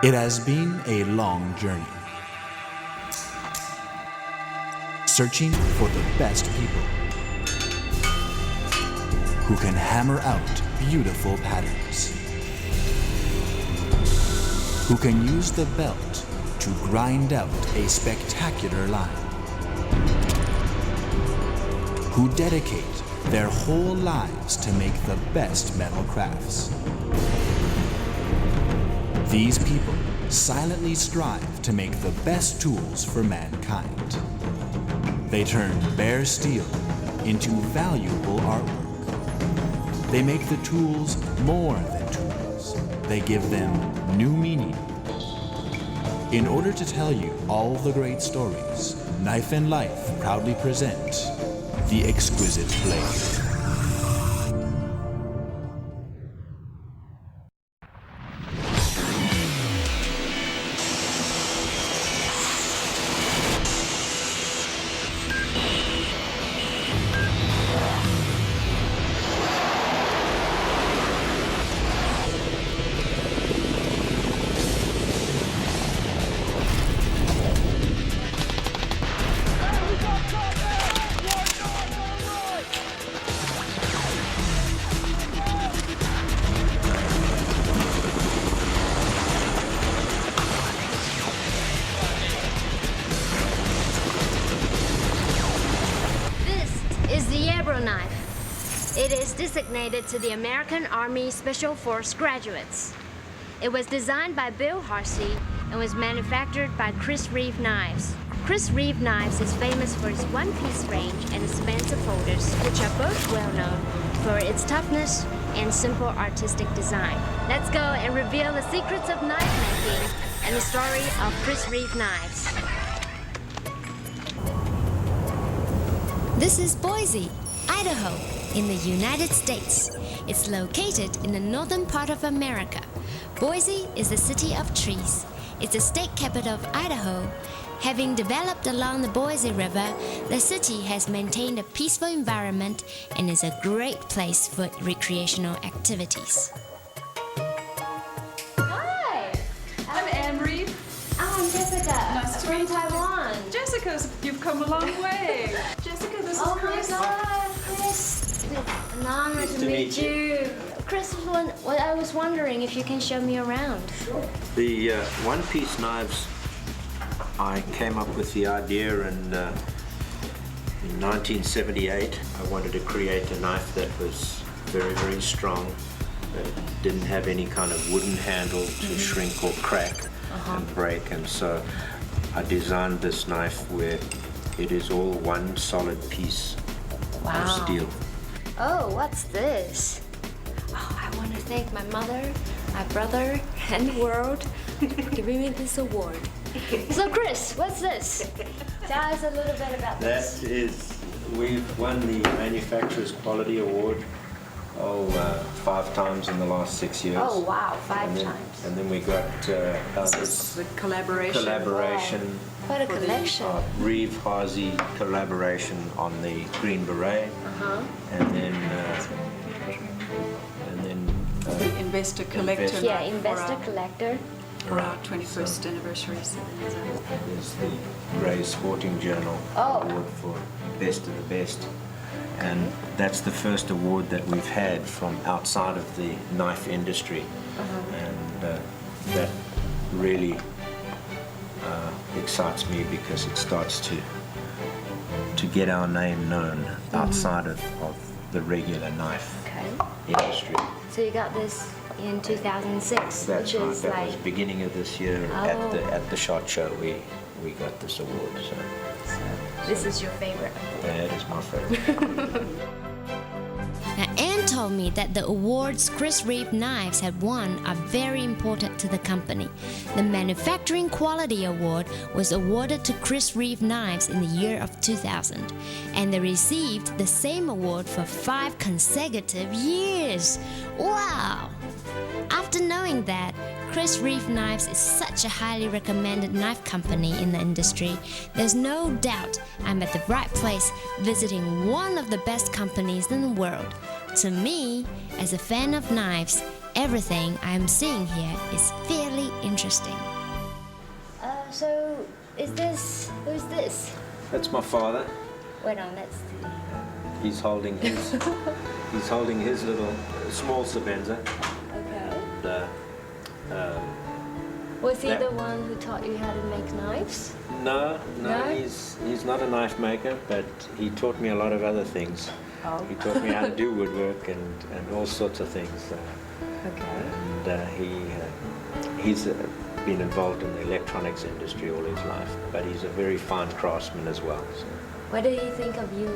It has been a long journey, searching for the best people who can hammer out beautiful patterns, who can use the belt to grind out a spectacular line, who dedicate their whole lives to make the best metal crafts. These people silently strive to make the best tools for mankind. They turn bare steel into valuable artwork. They make the tools more than tools. They give them new meaning. In order to tell you all the great stories, Knife and Life proudly present the Exquisite Blade. Is the Yarborough knife. It is designated to the American Army Special Force graduates. It was designed by Bill Harsey and was manufactured by Chris Reeve Knives. Chris Reeve Knives is famous for its one-piece range and expansive folders, which are both well known for its toughness and simple artistic design. Let's go and reveal the secrets of knife making and the story of Chris Reeve Knives. This is Boise, Idaho, in the United States. It's located in the northern part of America. Boise is the city of trees. It's the state capital of Idaho. Having developed along the Boise River, the city has maintained a peaceful environment and is a great place for recreational activities. Hi! I'm Anne Reeve. I'm Jessica. Nice to meet you. From Taiwan. Jessica, you've come a long way. Jessica, this is Chris. Oh my God, Chris! It's an honor to meet you. Chris, what I was wondering if you can show me around. The one-piece knives, I came up with the idea in 1978. I wanted to create a knife that was very, very strong, that didn't have any kind of wooden handle to shrink or crack and break, and so I designed this knife where it is all one solid piece of steel. Oh, what's this? Oh, I want to thank my mother, my brother, and the world for giving me this award. So, Chris, what's this? Tell us a little bit about this. That is, we've won the Manufacturer's Quality Award 5 times in the last 6 years. Oh, wow, 5 times. And then we got this The collaboration. What a collection. Reeve Harsey collaboration on the Green Beret, and then The Investor Collector. Yeah, Investor Collector. For our 21st anniversary. there's the Grey Sporting Journal Oh. Award for Best of the Best, and that's the first award that we've had from outside of the knife industry, and that really excites me because it starts to get our name known outside of the regular knife industry. So you got this in 2006, That's which right. is That like... was beginning of this year at the SHOT Show. We got this award. So This is your favorite. that is my favorite. Now, Anne told me that the awards Chris Reeve Knives had won are very important to the company. The Manufacturing Quality Award was awarded to Chris Reeve Knives in the year of 2000, and they received the same award for 5 consecutive years. Wow! After knowing that, Chris Reeve Knives is such a highly recommended knife company in the industry, there's no doubt I'm at the right place visiting one of the best companies in the world. To me, as a fan of knives, everything I'm seeing here is fairly interesting. So, who's this? That's my father. Wait on, let's see. He's holding his little small Sabenza. Okay. And, Was he that- the one who taught you how to make knives? no, No? he's not a knife maker, but he taught me a lot of other things. Oh. He taught me how to do woodwork and all sorts of things. Okay. And he's been involved in the electronics industry all his life, but he's a very fine craftsman as well. So. What did he think of you,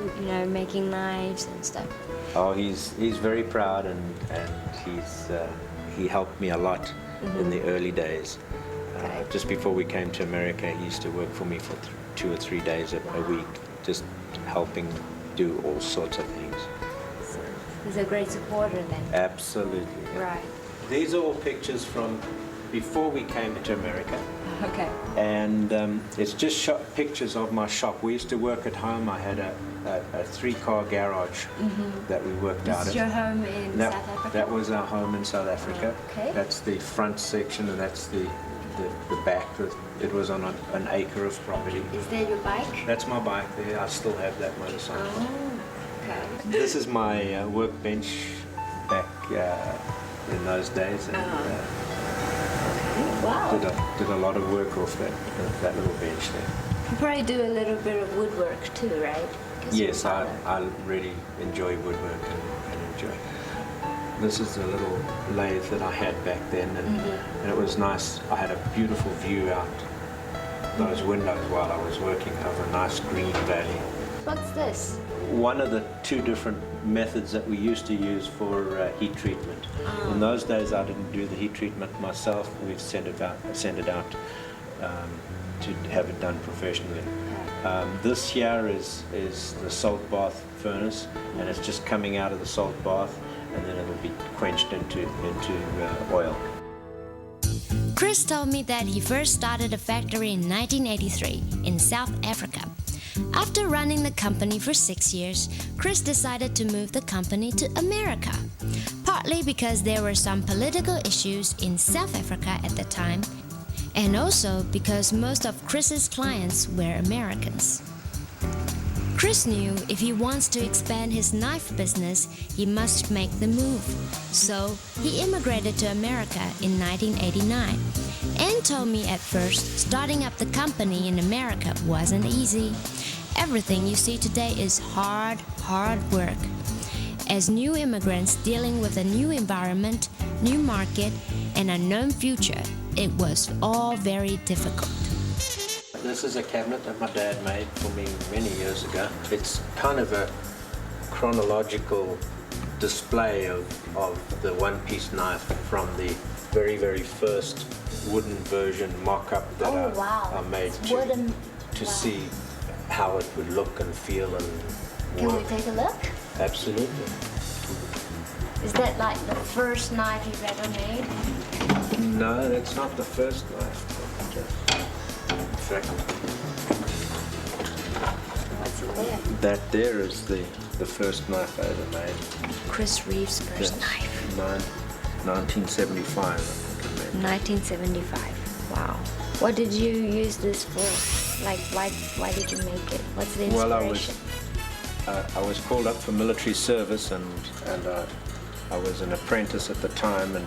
making knives and stuff? Oh, he's very proud, and he helped me a lot in the early days. Okay. Just before we came to America, he used to work for me for 2 or 3 days a week, just helping do all sorts of things. So he's a great supporter then. Absolutely. Right. These are all pictures from before we came to America. Okay. And it's just pictures of my shop. We used to work at home. I had a 3-car garage that we worked out This of. is your home in South Africa? That was our home in South Africa. Okay. That's the front section, and that's the back. It was on an acre of property. Is that your bike? That's my bike there. I still have that motorcycle. Oh, okay. This is my workbench back in those days. And, Wow. did a lot of work off that little bench there. You probably do a little bit of woodwork too, right? 'Cause Yes, your I father- really enjoy woodwork and enjoy. This is the little lathe that I had back then, and it was nice. I had a beautiful view out those windows while I was working over a nice green valley. What's this? One of the 2 different methods that we used to use for heat treatment. In those days, I didn't do the heat treatment myself. We'd send it out to have it done professionally. This here is the salt bath furnace, and it's just coming out of the salt bath, and then it'll be quenched into oil. Chris told me that he first started a factory in 1983 in South Africa. After running the company for 6 years, Chris decided to move the company to America, partly because there were some political issues in South Africa at the time, and also because most of Chris's clients were Americans. Chris knew if he wants to expand his knife business, he must make the move. So he immigrated to America in 1989 and told me at first starting up the company in America wasn't easy. Everything you see today is hard work. As new immigrants dealing with a new environment, new market, and unknown future, it was all very difficult. This is a cabinet that my dad made for me many years ago. It's kind of a chronological display of the one-piece knife from the very, very first wooden version mock-up that I made to see how it would look and feel and Can we work. take a look? Absolutely. Is that like the first knife you've ever made? No, that's not the first knife. In fact, What's it there? that there is the first knife I ever made. Chris Reeve's first That's knife. 1975, I think I made. 1975. Wow. What did you use this for? Like, why did you make it? What's the inspiration? Well, I was called up for military service, and I was an apprentice at the time, and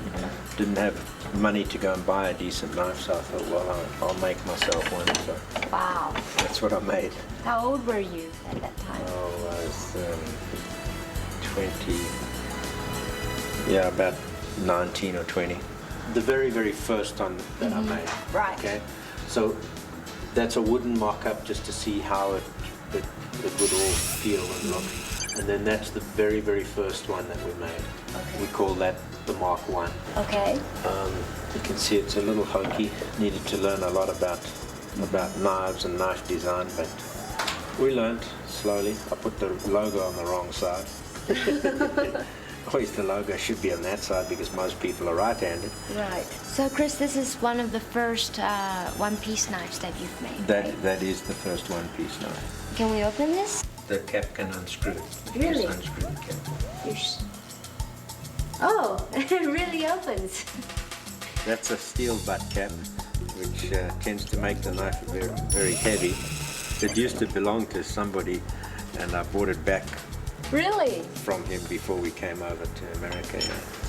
didn't have money to go and buy a decent knife. So I thought, well, I'll make myself one. So Wow. that's what I made. How old were you at that time? Oh, I was 20. Yeah, about 19 or 20. The very, very first one that I made. Right. Okay. So that's a wooden mock-up just to see how it would all feel and look. And then that's the very, very first one that we made. Okay. We call that the Mark 1. Okay. You can see it's a little hokey. Needed to learn a lot about knives and knife design, but we learned slowly. I put the logo on the wrong side. Always the logo should be on that side because most people are right-handed. Right. So, Chris, this is one of the first one-piece knives that you've made, right? That is the first one-piece knife. Can we open this? The cap can unscrew. Really? Just unscrew the cap. Yes. Oh, it really opens. That's a steel butt cap, which tends to make the knife very, very heavy. It used to belong to somebody, and I bought it back Really? from him before we came over to America.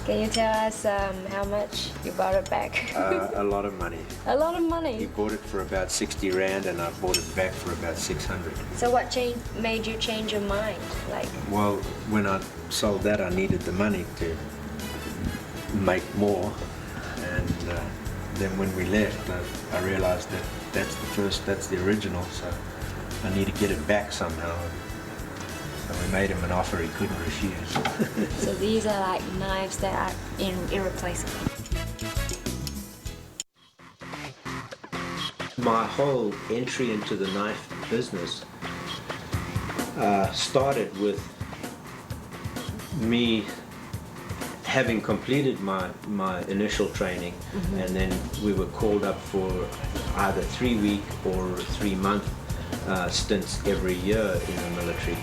Can you tell us how much you bought it back? A lot of money. A lot of He money. bought it for about 60 Rand, and I bought it back for about 600. So what made you change your mind? Like, Well, when I sold that, I needed the money to make more, and then when we left, I realized that that's the original, so I need to get it back somehow. So we made him an offer he couldn't refuse. so these are like knives that are irreplaceable. My whole entry into the knife business started with me having completed my initial training, and then we were called up for either 3-week or 3-month stints every year in the military.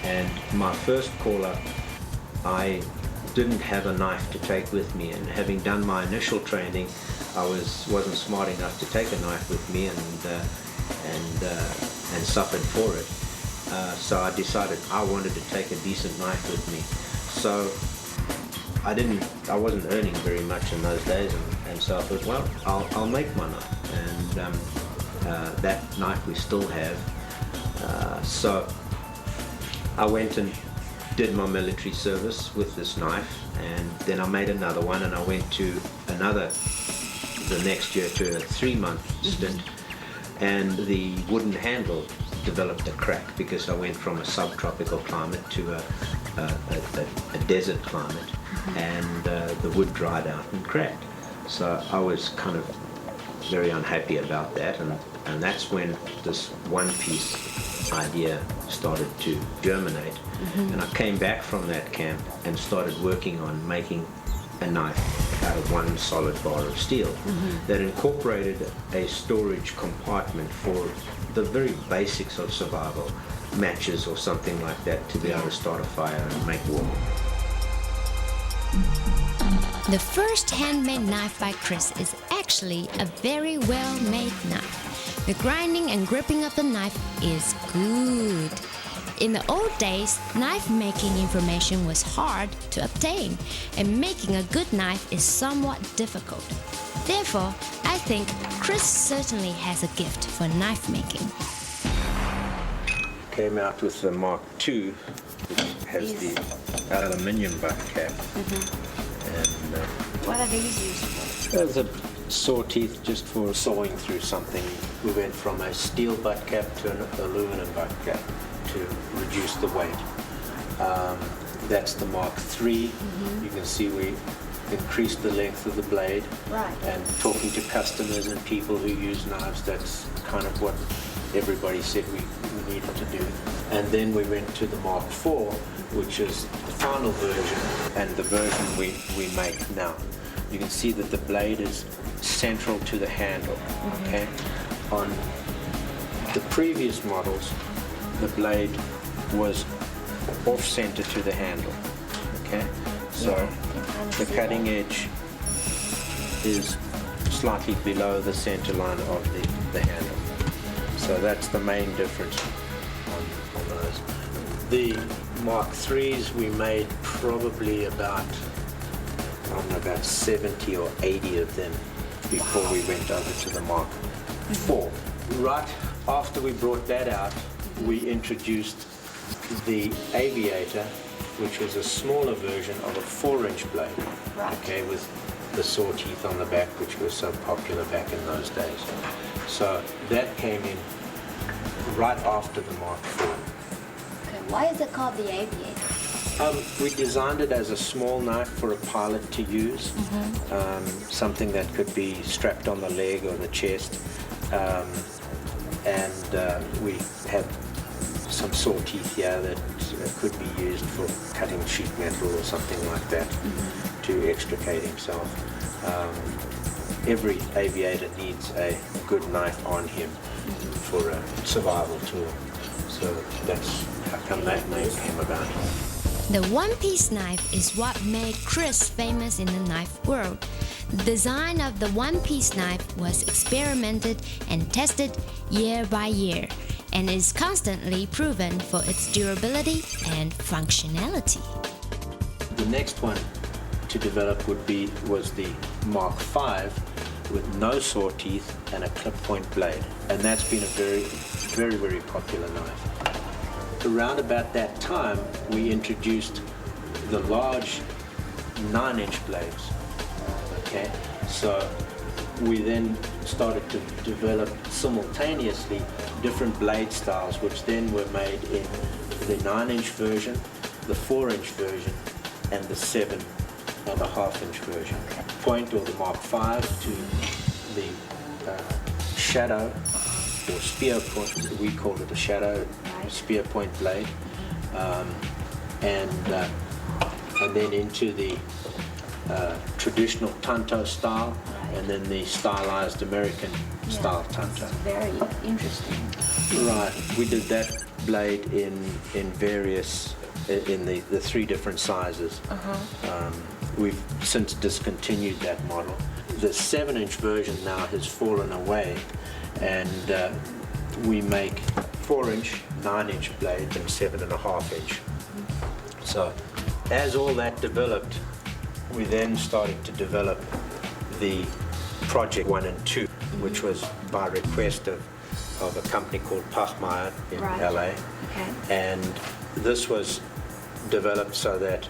And my first call up, I didn't have a knife to take with me, and having done my initial training, I wasn't smart enough to take a knife with me, and suffered for it. So I decided I wanted to take a decent knife with me. So I wasn't earning very much in those days, and so I thought, well, I'll make my knife, and that knife we still have. So I went and did my military service with this knife, and then I made another one, and I went to the next year to a 3-month stint, and the wooden handle developed a crack because I went from a subtropical climate to a desert climate, and the wood dried out and cracked. So I was kind of very unhappy about that, and that's when this one-piece idea started to germinate. And I came back from that camp and started working on making a knife out of one solid bar of steel that incorporated a storage compartment for the very basics of survival, matches or something like that, to be able to start a fire and make warm. The first handmade knife by Chris is actually a very well-made knife. The grinding and gripping of the knife is good. In the old days, knife making information was hard to obtain, and making a good knife is somewhat difficult. Therefore, I think Chris certainly has a gift for knife making. Came out with the Mark II, which has the aluminium butt cap. And What are these used for? there's a saw teeth just for sawing through something. We went from a steel butt cap to an aluminum butt cap to reduce the weight. That's the Mark III. You can see we increased the length of the blade. Right. And talking to customers and people who use knives, that's kind of what everybody said we needed to do. And then we went to the Mark IV, which is the final version, and the version we make now. You can see that the blade is central to the handle, okay? On the previous models, the blade was off-center to the handle, okay? So the cutting edge is slightly below the center line of the handle. So that's the main difference on those. The Mark IIIs we made probably about 70 or 80 of them before we went over to the Mark IV. Right after we brought that out, we introduced the Aviator, which was a smaller version of a 4-inch blade, okay, with the saw teeth on the back, which was so popular back in those days. So that came in right after the Mark IV. Okay, why is it called the Aviator? We designed it as a small knife for a pilot to use, something that could be strapped on the leg or the chest, and we had some saw teeth here that could be used for cutting sheet metal or something like that to extricate himself. Every aviator needs a good knife on him for a survival tool, so that's how come that name came about. The one-piece knife is what made Chris famous in the knife world. The design of the one-piece knife was experimented and tested year by year, and is constantly proven for its durability and functionality. The next one to develop was the Mark V with no saw teeth and a clip point blade, and that's been a very popular knife. Around about that time, we introduced the large 9-inch blades. Okay, so we then started to develop simultaneously different blade styles, which then were made in the 9-inch version, the 4-inch version, and the 7.5-inch version. Point, or the Mark V, to the shadow or spear point. We called it a shadow spear point blade, and then into the traditional tanto style, and then the stylized American style tanto. Very interesting. Right, we did that blade in various, in the 3 different sizes. We've since discontinued that model. The 7-inch version now has fallen away, and we make 4-inch, 9-inch blades and 7.5-inch. So as all that developed, we then started to develop the Project 1 and 2, which was by request of a company called Part1 in LA. Okay. And this was developed so that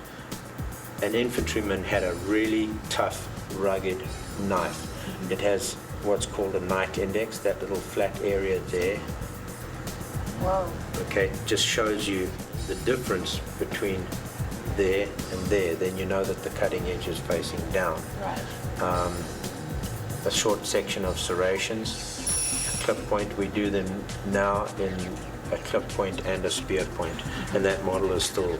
an infantryman had a really tough, rugged knife. It has what's called a night index, that little flat area there. Whoa. Okay, just shows you the difference between there and there. Then you know that the cutting edge is facing down. Right. A short section of serrations, clip point. We do them now in a clip point and a spear point, and that model is still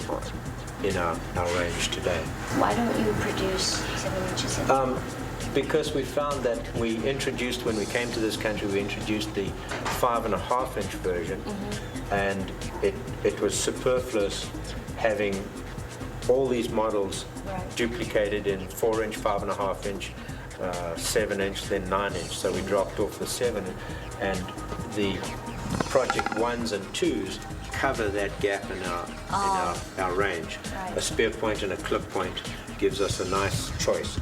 in our range today. Why don't you produce 7 inches? Because we found that when we came to this country, we introduced the 5.5-inch version, and it was superfluous having all these models duplicated in 4-inch, 5.5-inch, 7-inch, then 9-inch. So we dropped off the 7, and the Project 1s and 2s cover that gap in our range. Right. A spear point and a clip point gives us a nice choice.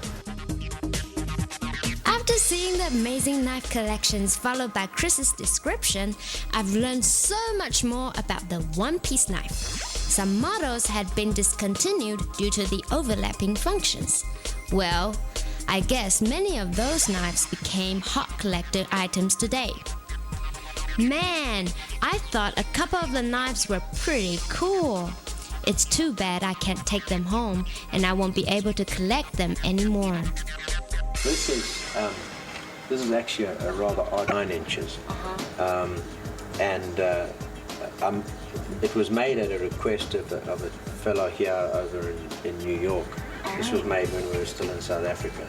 After seeing the amazing knife collections followed by Chris's description, I've learned so much more about the one-piece knife. Some models had been discontinued due to the overlapping functions. Well, I guess many of those knives became hot collector items today. Man, I thought a couple of the knives were pretty cool. It's too bad I can't take them home and I won't be able to collect them anymore. This is actually a rather odd 9 inches, and it was made at a request of a fellow here over in New York. This was made when we were still in South Africa,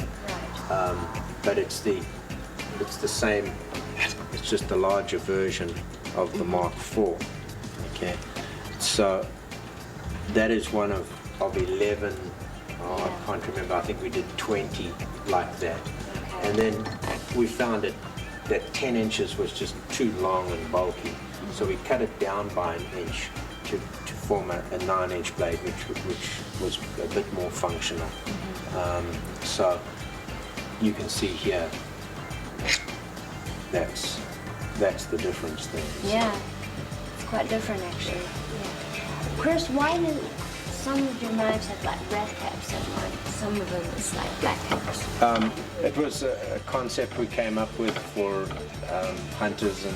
but it's the same. It's just a larger version of the Mark IV. Okay, so that is one of 11. I can't remember. I think we did 20 like that. And then we found that 10 inches was just too long and bulky. So we cut it down by 1 inch to form a 9-inch blade, which was a bit more functional. So you can see here, that's the difference there. Yeah, it's quite different actually. Yeah. Chris, why do some of your knives have like red caps and like some of them is like black caps? It was a concept we came up with for hunters and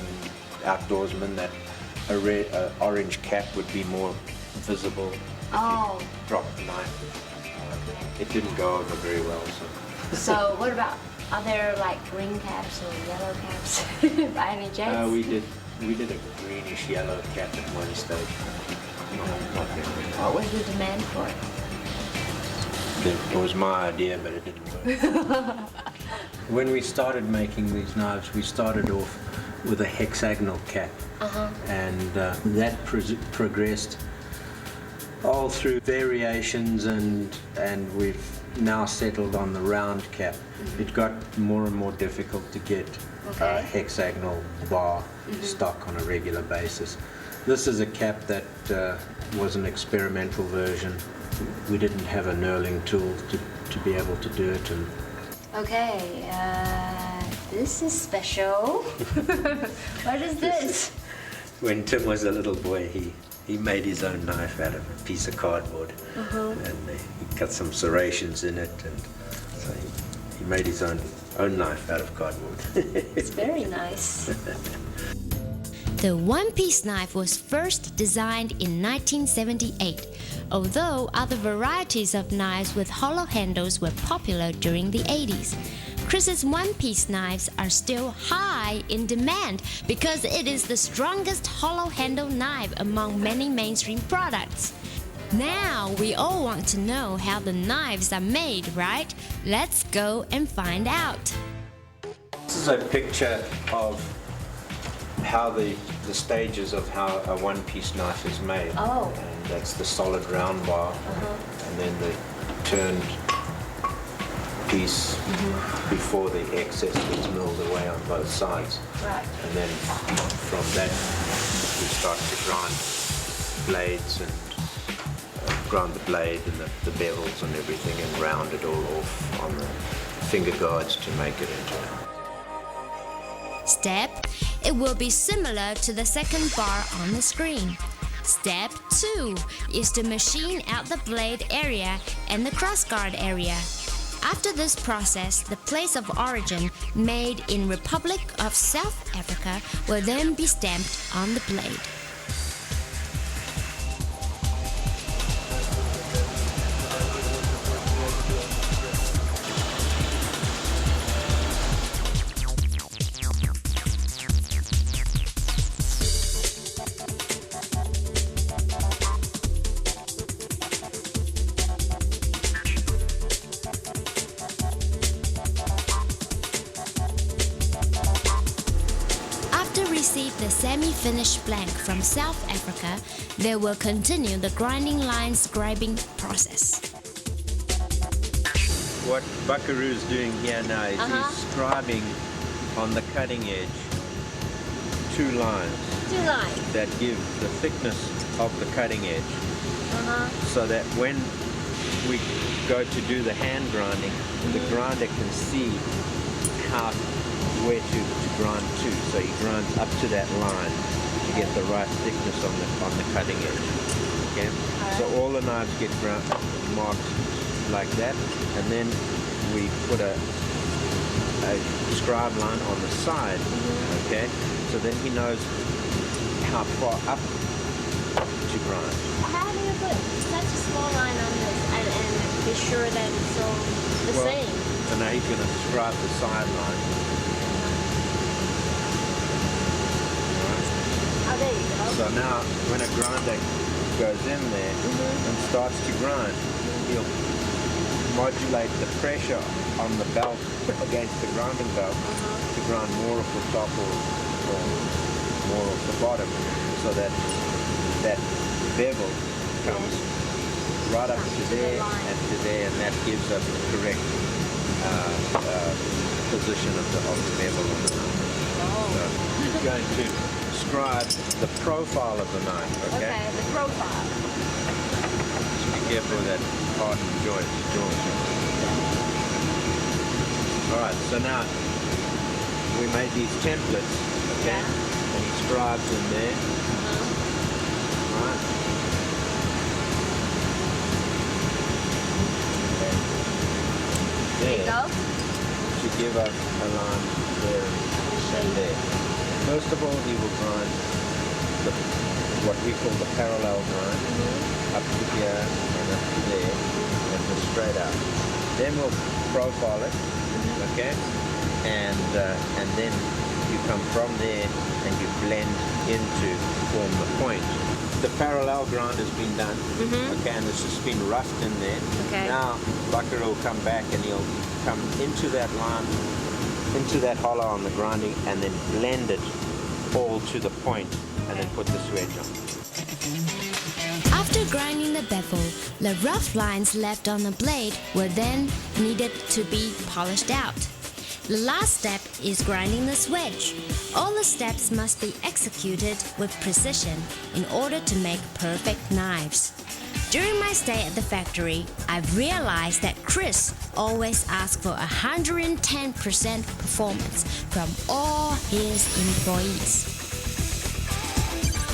outdoorsmen, that a orange cap would be more visible if you drop the knife. It didn't go over very well. So what about, are there like green caps or yellow caps by any chance? We did a greenish yellow cap at one stage. Not very good. What was the demand for it? It was my idea, but it didn't work. When we started making these knives, we started off with a hexagonal cap, and that progressed all through variations, and we've now settled on the round cap. It got more and more difficult to get a hexagonal bar stock on a regular basis. This is a cap that was an experimental version. We didn't have a knurling tool to be able to do it. And Okay, this is special. What is this? when Tim was a little boy, he made his own knife out of a piece of cardboard, and he cut some serrations in it, and so he made his own knife out of cardboard. It's very nice. The one-piece knife was first designed in 1978, although other varieties of knives with hollow handles were popular during the 80s. Chris's one-piece knives are still high in demand because it is the strongest hollow handle knife among many mainstream products. Now we all want to know how the knives are made, right? Let's go and find out. This is a picture of how the stages of how a one-piece knife is made. Oh. And that's the solid round bar, and then the turned piece before the excess gets milled away on both sides. Right. And then from that we start to grind blades and grind the blade and the bevels and everything, and round it all off on the finger guards to make it into Step, it will be similar to the second bar on the screen. Step 2 is to machine out the blade area and the crossguard area. After this process, the place of origin, made in Republic of South Africa, will then be stamped on the blade. Receive the semi-finished blank from South Africa, they will continue the grinding line scribing process. What Buckaroo's doing here now is he's scribing on the cutting edge two lines that give the thickness of the cutting edge, so that when we go to do the hand grinding, the grinder can see where to grind to. So he grinds up to that line to get the right thickness on the cutting edge. Okay? So all the knives get marked like that, and then we put a scribe line on the side. Okay? So then he knows how far up to grind. How do you put such a small line on this and be sure that it's all the same? So now he's going to scribe the sideline. Oh, there you go. So now when a grinder goes in there and starts to grind, he'll modulate the pressure on the belt against the grinding belt to grind more off the top or more off the bottom, so that bevel comes right up to there and to there, and that gives us the correct position of the bevel on the knife. So he's going to describe the profile of the knife, okay? Okay, the profile. Just be careful with that hard joint. Alright, so now we made these templates, okay? And he scribes in there. Alright. There you go. To give us a line there and there. First of all, he will grind what we call the parallel grind, up to here and up to there, and just straight out. Then we'll profile it, okay? And then you come from there and you blend in to form the point. The parallel grind has been done, okay, and it's just been roughed in there. Okay. Now, Bucker will come back and he'll come into that line, into that hollow on the grinding, and then blend it all to the point, and then put the swedge on. After After grinding the bevel, the rough lines left on the blade were then needed to be polished out. The last step is grinding the swedge. All the steps must be executed with precision in order to make perfect knives. During my stay at the factory, I've realized that Chris always asks for 110% performance from all his employees.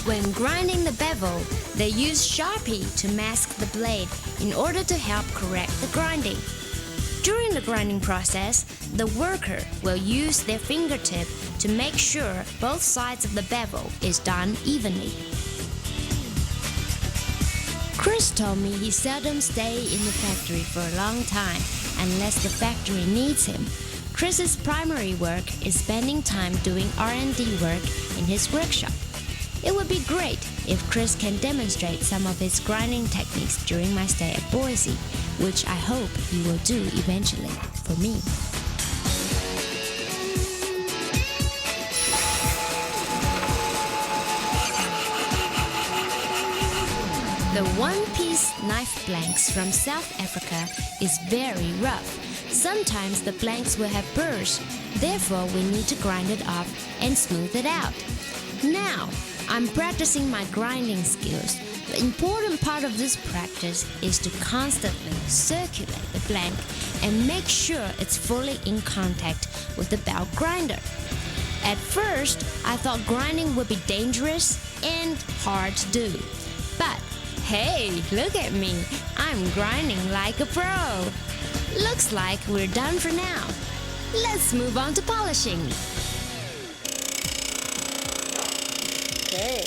When grinding the bevel, they use Sharpie to mask the blade in order to help correct the grinding. During the grinding process, the worker will use their fingertip to make sure both sides of the bevel is done evenly. Chris told me he seldom stays in the factory for a long time unless the factory needs him. Chris's primary work is spending time doing R&D work in his workshop. It would be great if Chris can demonstrate some of his grinding techniques during my stay at Boise, which I hope he will do eventually for me. The one-piece knife blanks from South Africa is very rough. Sometimes the blanks will have burrs, therefore we need to grind it off and smooth it out. Now, I'm practicing my grinding skills. The important part of this practice is to constantly circulate the blank and make sure it's fully in contact with the belt grinder. At first, I thought grinding would be dangerous and hard to do. But hey, look at me. I'm grinding like a pro. Looks like we're done for now. Let's move on to polishing. Okay.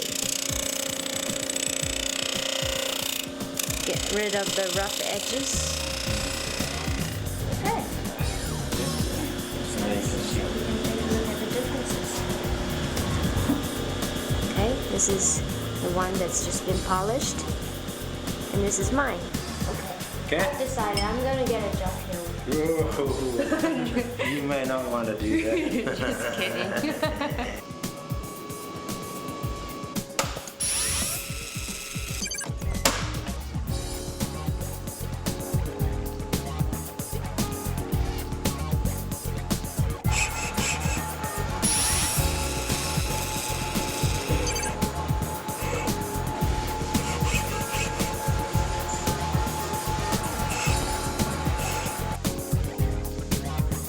Get rid of the rough edges. Okay. Okay, this is the one that's just been polished. And this is mine. Okay. I've decided I'm gonna get a job here. You may not want to do that. Just kidding.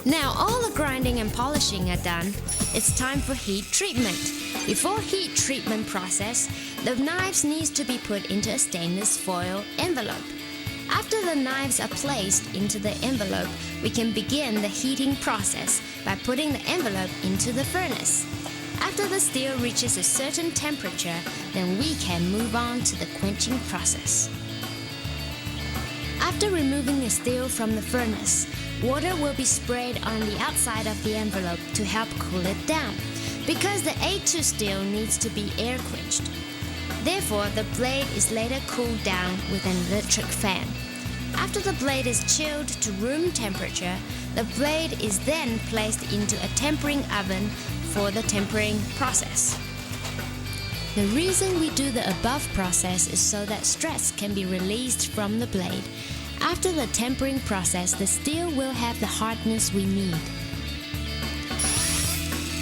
Now all the grinding and polishing are done, it's time for heat treatment. Before heat treatment process, the knives needs to be put into a stainless foil envelope. After the knives are placed into the envelope, we can begin the heating process by putting the envelope into the furnace. After the steel reaches a certain temperature, then we can move on to the quenching process. After removing the steel from the furnace, water will be sprayed on the outside of the envelope to help cool it down, because the A2 steel needs to be air quenched. Therefore, the blade is later cooled down with an electric fan. After the blade is chilled to room temperature, the blade is then placed into a tempering oven for the tempering process. The reason we do the above process is so that stress can be released from the blade. After the tempering process, the steel will have the hardness we need.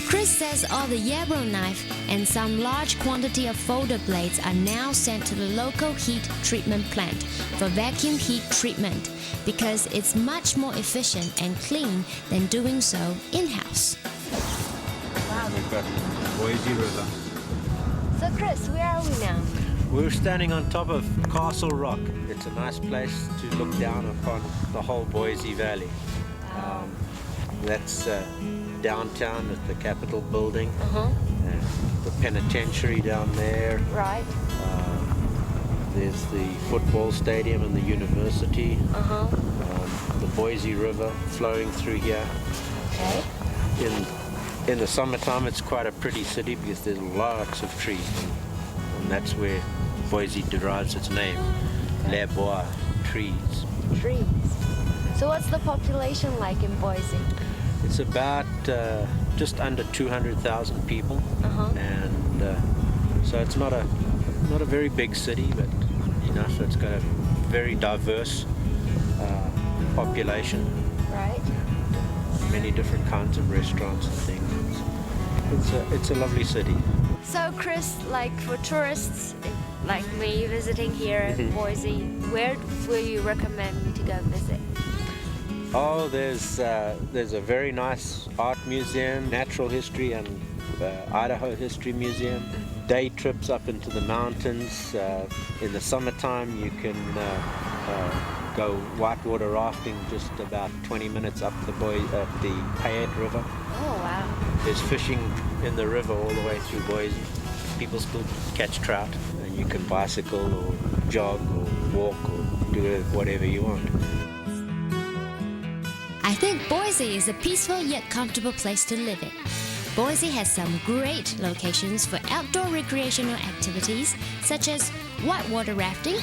Chris says all the Yarborough knife and some large quantity of folder blades are now sent to the local heat treatment plant for vacuum heat treatment because it's much more efficient and clean than doing so in-house. Wow. We've got Boise River. So Chris, where are we now? We're standing on top of Castle Rock. It's a nice place to look down upon the whole Boise Valley. That's downtown at the Capitol building. The penitentiary down there. Right. There's the football stadium and the university. The Boise River flowing through here. Okay. In the summertime, it's quite a pretty city because there's lots of trees. And that's where Boise derives its name. Les Bois, trees. Trees. So what's the population like in Boise? It's about just under 200,000 people. And so it's not a very big city, but So it's got a very diverse population. Right. Many different kinds of restaurants and things. It's a lovely city. So Chris, like for tourists like me visiting here in Boise, where will you recommend me to go visit? Oh, there's a very nice art museum, natural history and Idaho History Museum. Day trips up into the mountains. In the summertime you can go whitewater rafting just about 20 minutes up the Payette River. Oh, wow. There's fishing in the river all the way through Boise. People still catch trout, and you can bicycle or jog or walk or do whatever you want. I think Boise is a peaceful yet comfortable place to live in. Boise has some great locations for outdoor recreational activities such as whitewater rafting,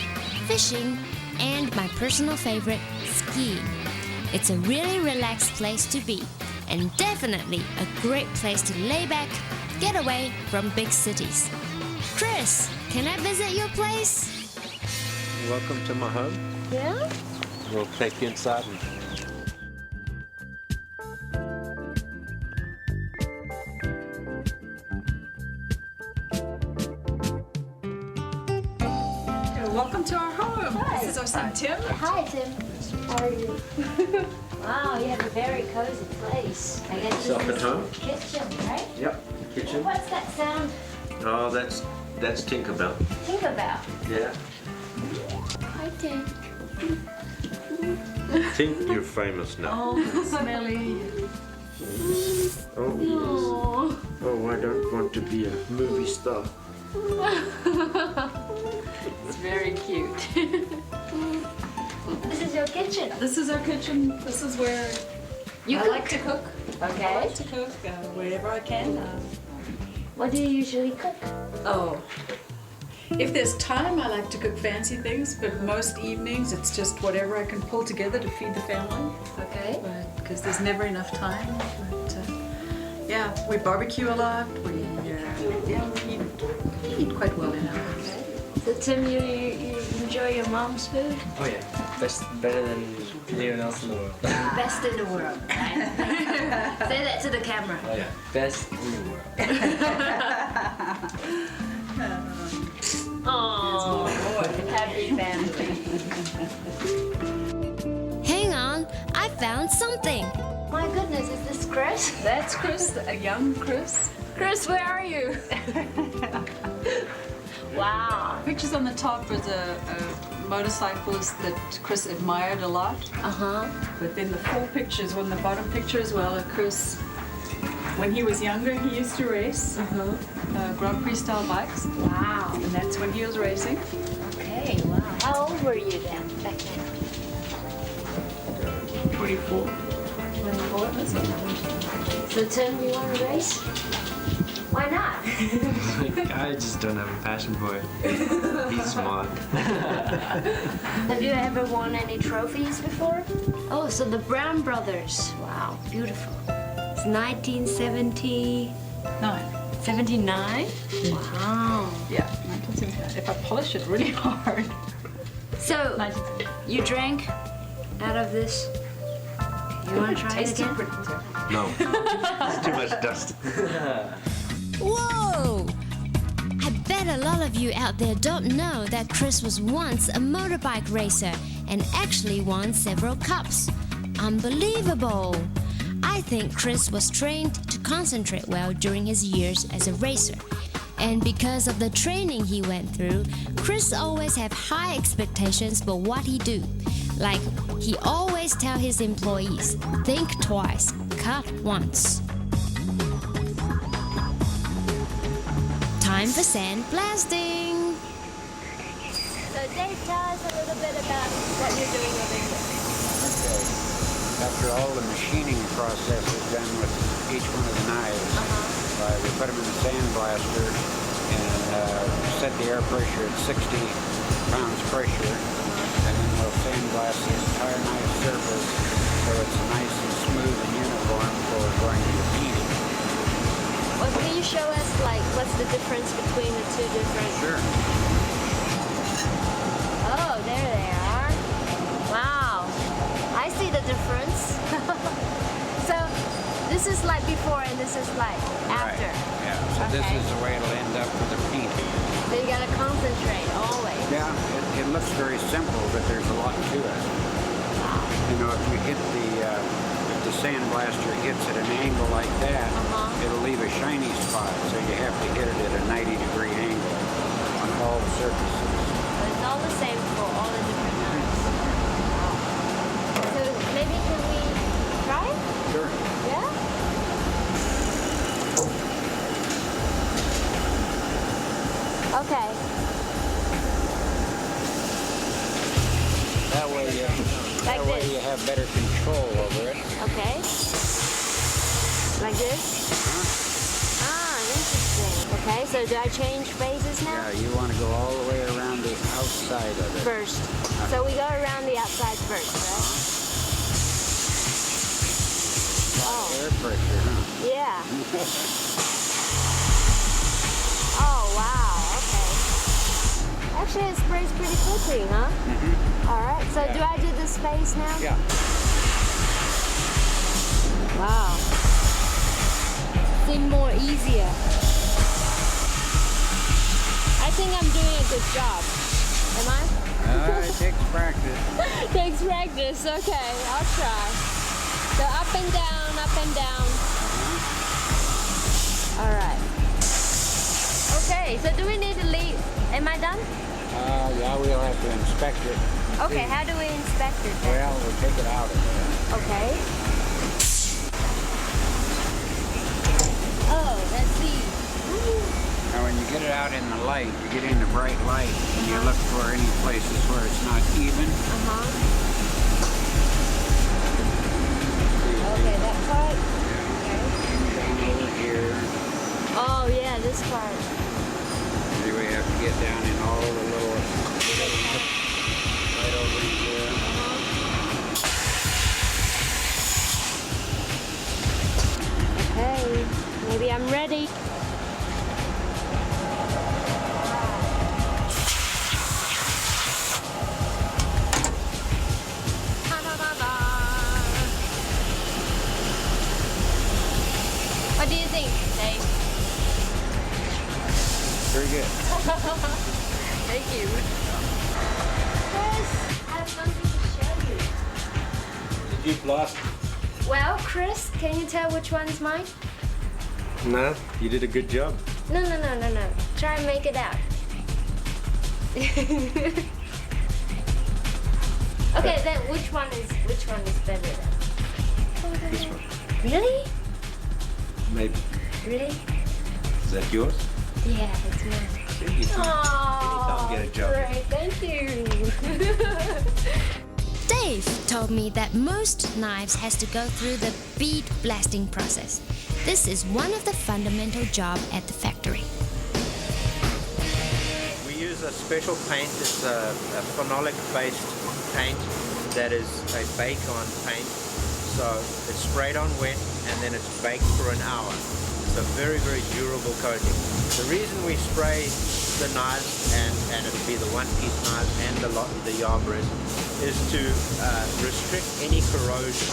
fishing, and my personal favorite, skiing. It's a really relaxed place to be, and definitely a great place to lay back, get away from big cities. Chris, can I visit your place? Welcome to my home. Yeah? We'll take you inside and Welcome to our home. This is our son Tim. Hi, Tim. How are you? Wow, you have a very cozy place. I guess Yourself this at is home? the kitchen, right? Yep, kitchen. What's that sound? Oh, that's Tinkerbell. Think about. Yeah. Hi, Tim. Tink, you're famous now. Oh, smelly. Oh, yes. Oh, I don't want to be a movie star. It's very cute. This is your kitchen. This is our kitchen. This is where You I cook? like to cook. I Okay. like to cook wherever I can. What do you usually cook? If there's time, I like to cook fancy things, but most evenings it's just whatever I can pull together to feed the family. Okay. Because there's never enough time. But yeah, we barbecue a lot. We eat quite well in our house. So Tim, you enjoy your mom's food? Oh yeah, better than anyone else in the world. Best in the world, right? Say that to the camera. Oh yeah, best in the world. Oh, happy family. Hang on, I found something. My goodness, is this Chris? That's Chris, a young Chris. Chris, where are you? Wow. Pictures on the top was a motorcyclist that Chris admired a lot. Uh-huh. But then the full pictures, on the bottom picture as well, of Chris, when he was younger, he used to race Grand Prix style bikes. Wow. And that's when he was racing. Okay, wow. How old were you then, back then? 24. 24? So Tim, you want to race? Why not? I just don't have a passion for it. He's smart. Have you ever won any trophies before? Oh, so the Brown Brothers. Wow, beautiful. It's 1970... No. 79? Wow. Yeah, 1979. If I polish it really hard. So, 1979. you drank out of this? You want to try it Tasted again? pretty good. No. It's too much dust. Whoa! I bet a lot of you out there don't know that Chris was once a motorbike racer and actually won several cups. Unbelievable! I think Chris was trained to concentrate well during his years as a racer. And because of the training he went through, Chris always have high expectations for what he do. Like, he always tell his employees, think twice, cut once. Time for sand blasting. So Dave, tell us a little bit about what you're doing over here. After all the machining process is done with each one of the knives, we put them in the sandblaster and set the air pressure at 60 pounds pressure, and then we'll sandblast the entire knife surface so it's nice and smooth and uniform for going to your heating. Well, can you show us, like, what's the difference between the two different... Sure. there they are. Wow, I see the difference. So this is like before and this is like after. Right. Yeah, so this Okay. is the way it'll end up for the paint. So you gotta concentrate always. Yeah, it looks very simple, but there's a lot to it. You know, if you hit if the sandblaster hits at an angle like that, it'll leave a shiny spot. So you have to hit it at a 90-degree angle on all the surfaces. So it's all the same for all the different knives. So maybe can we try it? Sure. Yeah? Okay. That way Like that way this. you have better control over it. Okay. Like this? Ah, interesting. Okay, so do I change phases now? Yeah, you want to go all the way around the outside of it. First. So we go around the outside first, right? Air pressure, huh? Yeah. Oh, wow. Okay. Actually, it sprays pretty quickly, huh? All right. So do I do this phase now? Yeah. Wow. Seem more easier. I think I'm doing a good job. Am I? It takes practice. Takes practice. Okay, I'll try. So up and down, up and down. All right. Okay, so do we need to leave? Am I done? Yeah, we'll have to inspect it. Okay, how do we inspect it then? Well, we'll take it out of there. Okay. Oh, let's see. Now, when you get it out in the light, you get in the bright light, and you look for any places where it's not even. Okay, that part. Down over here. Oh yeah, this part. Here we have to get down in all the little right over here. Okay, maybe I'm ready. What do you think, Dave? Very good. Thank you. Chris, I have something to show you. Did you blast? Well, Chris, can you tell which one's mine? No, you did a good job. No. Try and make it out. Okay, then which one is better then? This one. Really? Maybe. Really? Is that yours? Yeah, it's mine. See, you can Oh, get a job. great, thank you. Dave told me that most knives has to go through the bead blasting process. This is one of the fundamental job at the factory. We use a special paint. It's a phenolic-based paint that is a bake-on paint. So it's sprayed on wet and then it's baked for an hour. It's a very, very durable coating. The reason we spray the knives, and it'll be the one-piece knives and the Yarborough, is to restrict any corrosion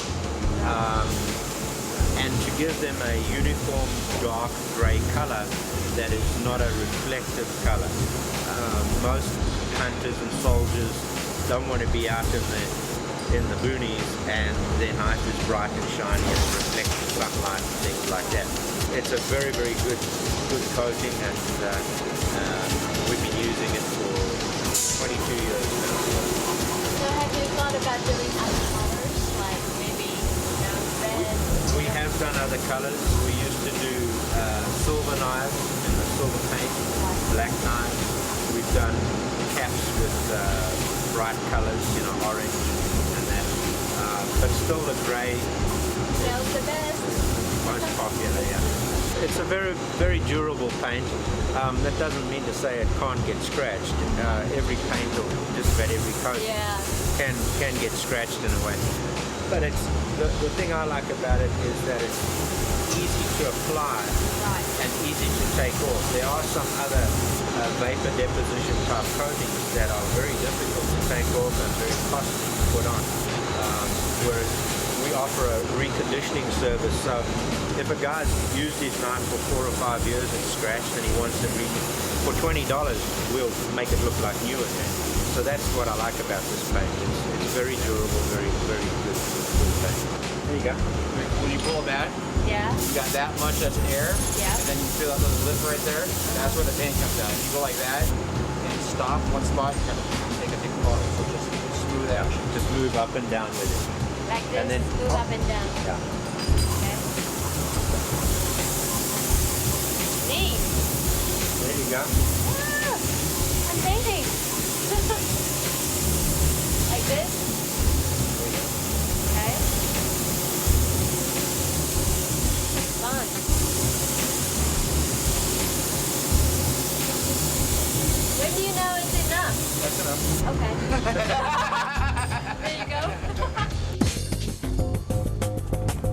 and to give them a uniform dark grey color that is not a reflective color. Most hunters and soldiers don't want to be out in the boonies and their knife is bright and shiny and reflects the sunlight and things like that. It's a very, very good coating, and we've been using it for 22 years now. So have you thought about doing other colors, like maybe red? We have done other colors. We used to do silver knives in the silver paint, black knives. We've done caps with bright colors, orange and that. But still the grey Sells the best. most popular, yeah. It's a very, very durable paint. That doesn't mean to say it can't get scratched. Every paint, or just about every coat, can get scratched in a way. But it's the thing I like about it is that it's easy to apply and easy easy to take off. There are some other vapor deposition type coatings that are very difficult to take off and very costly to put on. Whereas we offer a reconditioning service, so if a guy's used his knife for 4 or 5 years and scratched and he wants it for $20, we'll make it look like new again. So that's what I like about this paint. It's very durable, very, very good paint. There you go. When you pull it back, Yeah. you got that much that's in air, Yeah. and then you feel that little lip right there. That's where the paint comes out. You go like that and stop one spot, kind of take a apart, so just smooth out. Just move up and down with it. Like this, And then- move up and down. Yeah. Okay. Neat. There you go. Ah, I'm painting. Like this. Okay. Fun. When do you know it's enough? That's enough. Okay. There you go.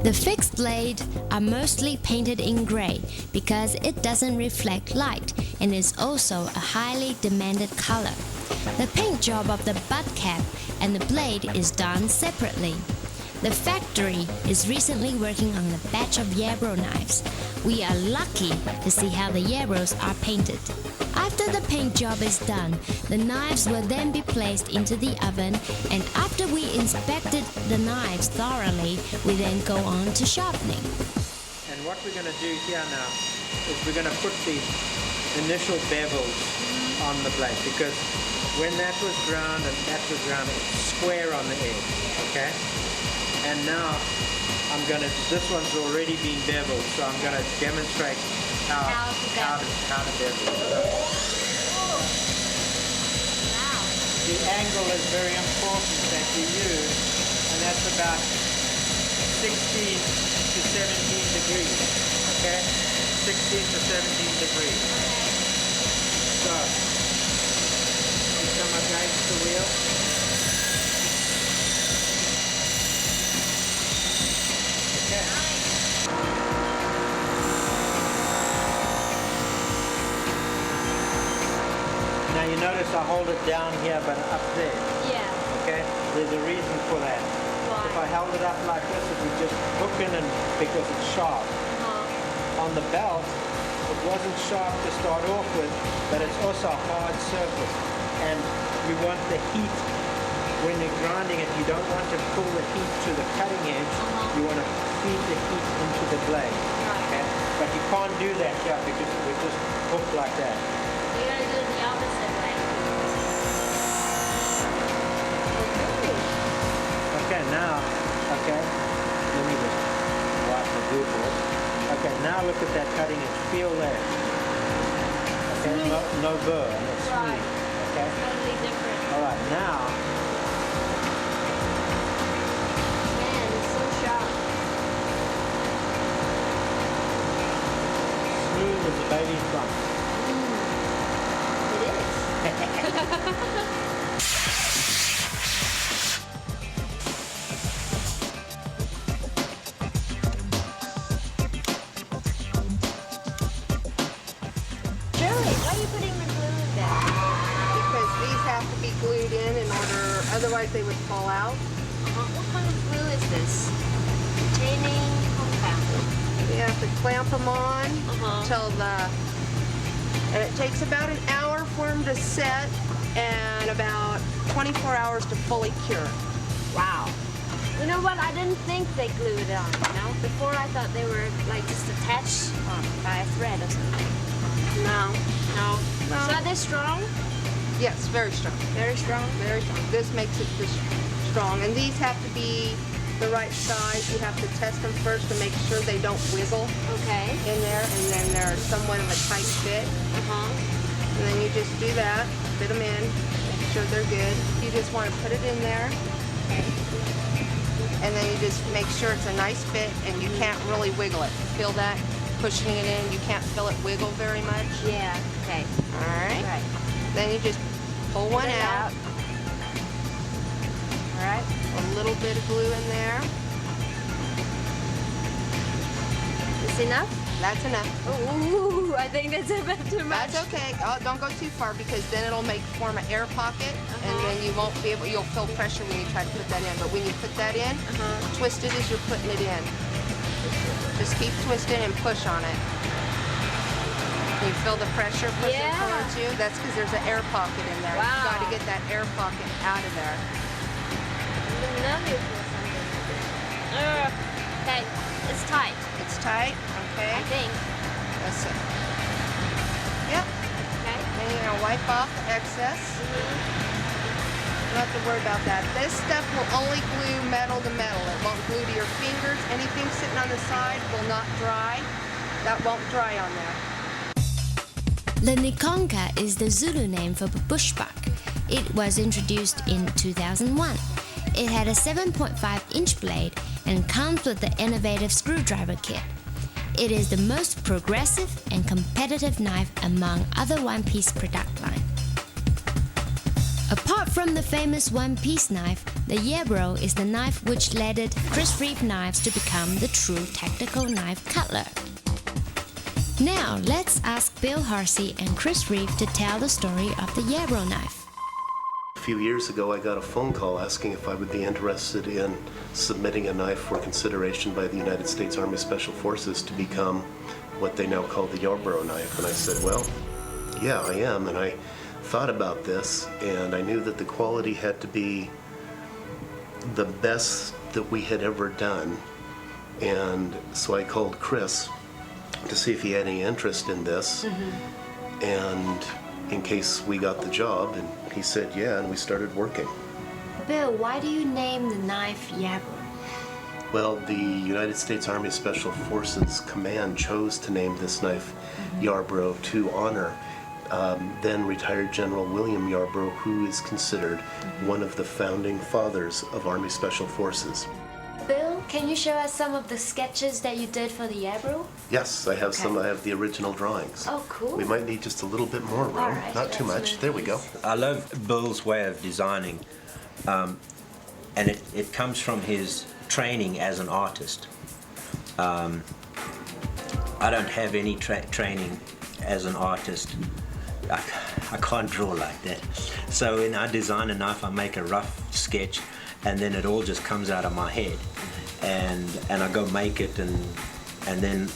The fixed blade are mostly painted in gray because it doesn't reflect light and is also a highly demanded color. The paint job of the butt cap and the blade is done separately. The factory is recently working on a batch of Yarborough knives. We are lucky to see how the Yarboroughs are painted. After the paint job is done, the knives will then be placed into the oven, and after we inspected the knives thoroughly, we then go on to sharpening. And what we're going to do here now is we're going to put the initial bevels on the blade, because when that was ground and that was ground, it's square on the edge, okay? And now this one's already been beveled, so I'm going to demonstrate how to bevel. The angle is very important that you use, and that's about 16 to 17 degrees, okay? 16 to 17 degrees. So, you come against the wheel. Okay. Now you notice I hold it down here but up there, Yeah. okay? There's a reason for that. Why? If I held it up like this, it would just hook in and because it's sharp. On the belt, it wasn't sharp to start off with, but it's also a hard surface. And you want the heat, when you're grinding it, you don't want to pull the heat to the cutting edge. You want to feed the heat into the blade. Okay? But you can't do that here because it would just hook like that. You gotta do it the opposite way. Okay, now, let me just wipe the glue off. Okay, now look at that cutting edge. Feel that. Okay, no burr, and it's smooth. Okay? Totally different. All right, now, Man, it's so sharp. smooth as a baby's bum. It is. Shirley, why are you putting the glue in there? Because these have to be glued in order, otherwise they would fall out. What kind of glue is this? Retaining compound. You have to clamp them on Uh-huh. and it takes about an hour for them to set and about 24 hours to fully cure. Wow. You know what? I didn't think they glued it on, you know? Before I thought they were like just attached by a thread or something. No. No. No. So are they strong? Yes, very strong. Very strong? Very strong. This makes it this strong. And these have to be the right size. You have to test them first to make sure they don't wiggle Okay. in there, and then they're somewhat of a tight fit. Uh-huh. And then you just do that, fit them in, make sure they're good. You just want to put it in there. And then you just make sure it's a nice fit and you can't really wiggle it. Feel that? Pushing it in, you can't feel it wiggle very much. Yeah. Okay. All right. Right. Then you just pull one Pull it out. All right. A little bit of glue in there. Is enough? That's enough. Ooh, I think that's a bit too much. That's okay. Oh, don't go too far because then it'll form an air pocket, and then you won't be able. You'll feel pressure when you try to put that in. But when you put that in, twist it as you're putting it in. Just keep twisting and push on it. Can you feel the pressure pushing towards you? That's because there's an air pocket in there. Wow. You got to get that air pocket out of there. Let me feel something. Okay, it's tight. It's tight. Okay. I think. Let's see. Yep. Okay. Then you're gonna wipe off the excess. You don't have to worry about that. This stuff will only glue metal to metal. It won't glue to your fingers. Anything sitting on the side will not dry. That won't dry on there. The Nikonka is the Zulu name for bushbuck. It was introduced in 2001. It had a 7.5-inch blade and comes with the innovative screwdriver kit. It is the most progressive and competitive knife among other one-piece product line. Apart from the famous one-piece knife, the Yarborough is the knife which led Chris Reeve knives to become the true tactical knife cutler. Now, let's ask Bill Harsey and Chris Reeve to tell the story of the Yarborough knife. A few years ago, I got a phone call asking if I would be interested in submitting a knife for consideration by the United States Army Special Forces to become what they now call the Yarborough knife. And I said, well, yeah, I am. And I thought about this, and I knew that the quality had to be the best that we had ever done. And so I called Chris to see if he had any interest in this, and in case we got the job, and he said yeah, and we started working. Bill, why do you name the knife Yarborough? Well, the United States Army Special Forces Command chose to name this knife Yarborough to honor then retired General William Yarborough, who is considered one of the founding fathers of Army Special Forces. Bill, can you show us some of the sketches that you did for the Yarborough? Yes, I have some. I have the original drawings. Oh, cool. We might need just a little bit more room. All right, Not too that's much. really There we go. nice. I love Bill's way of designing, and it comes from his training as an artist. I don't have any training as an artist. I can't draw like that. So when I design a knife, I make a rough sketch, and then it all just comes out of my head, and I go make it, and then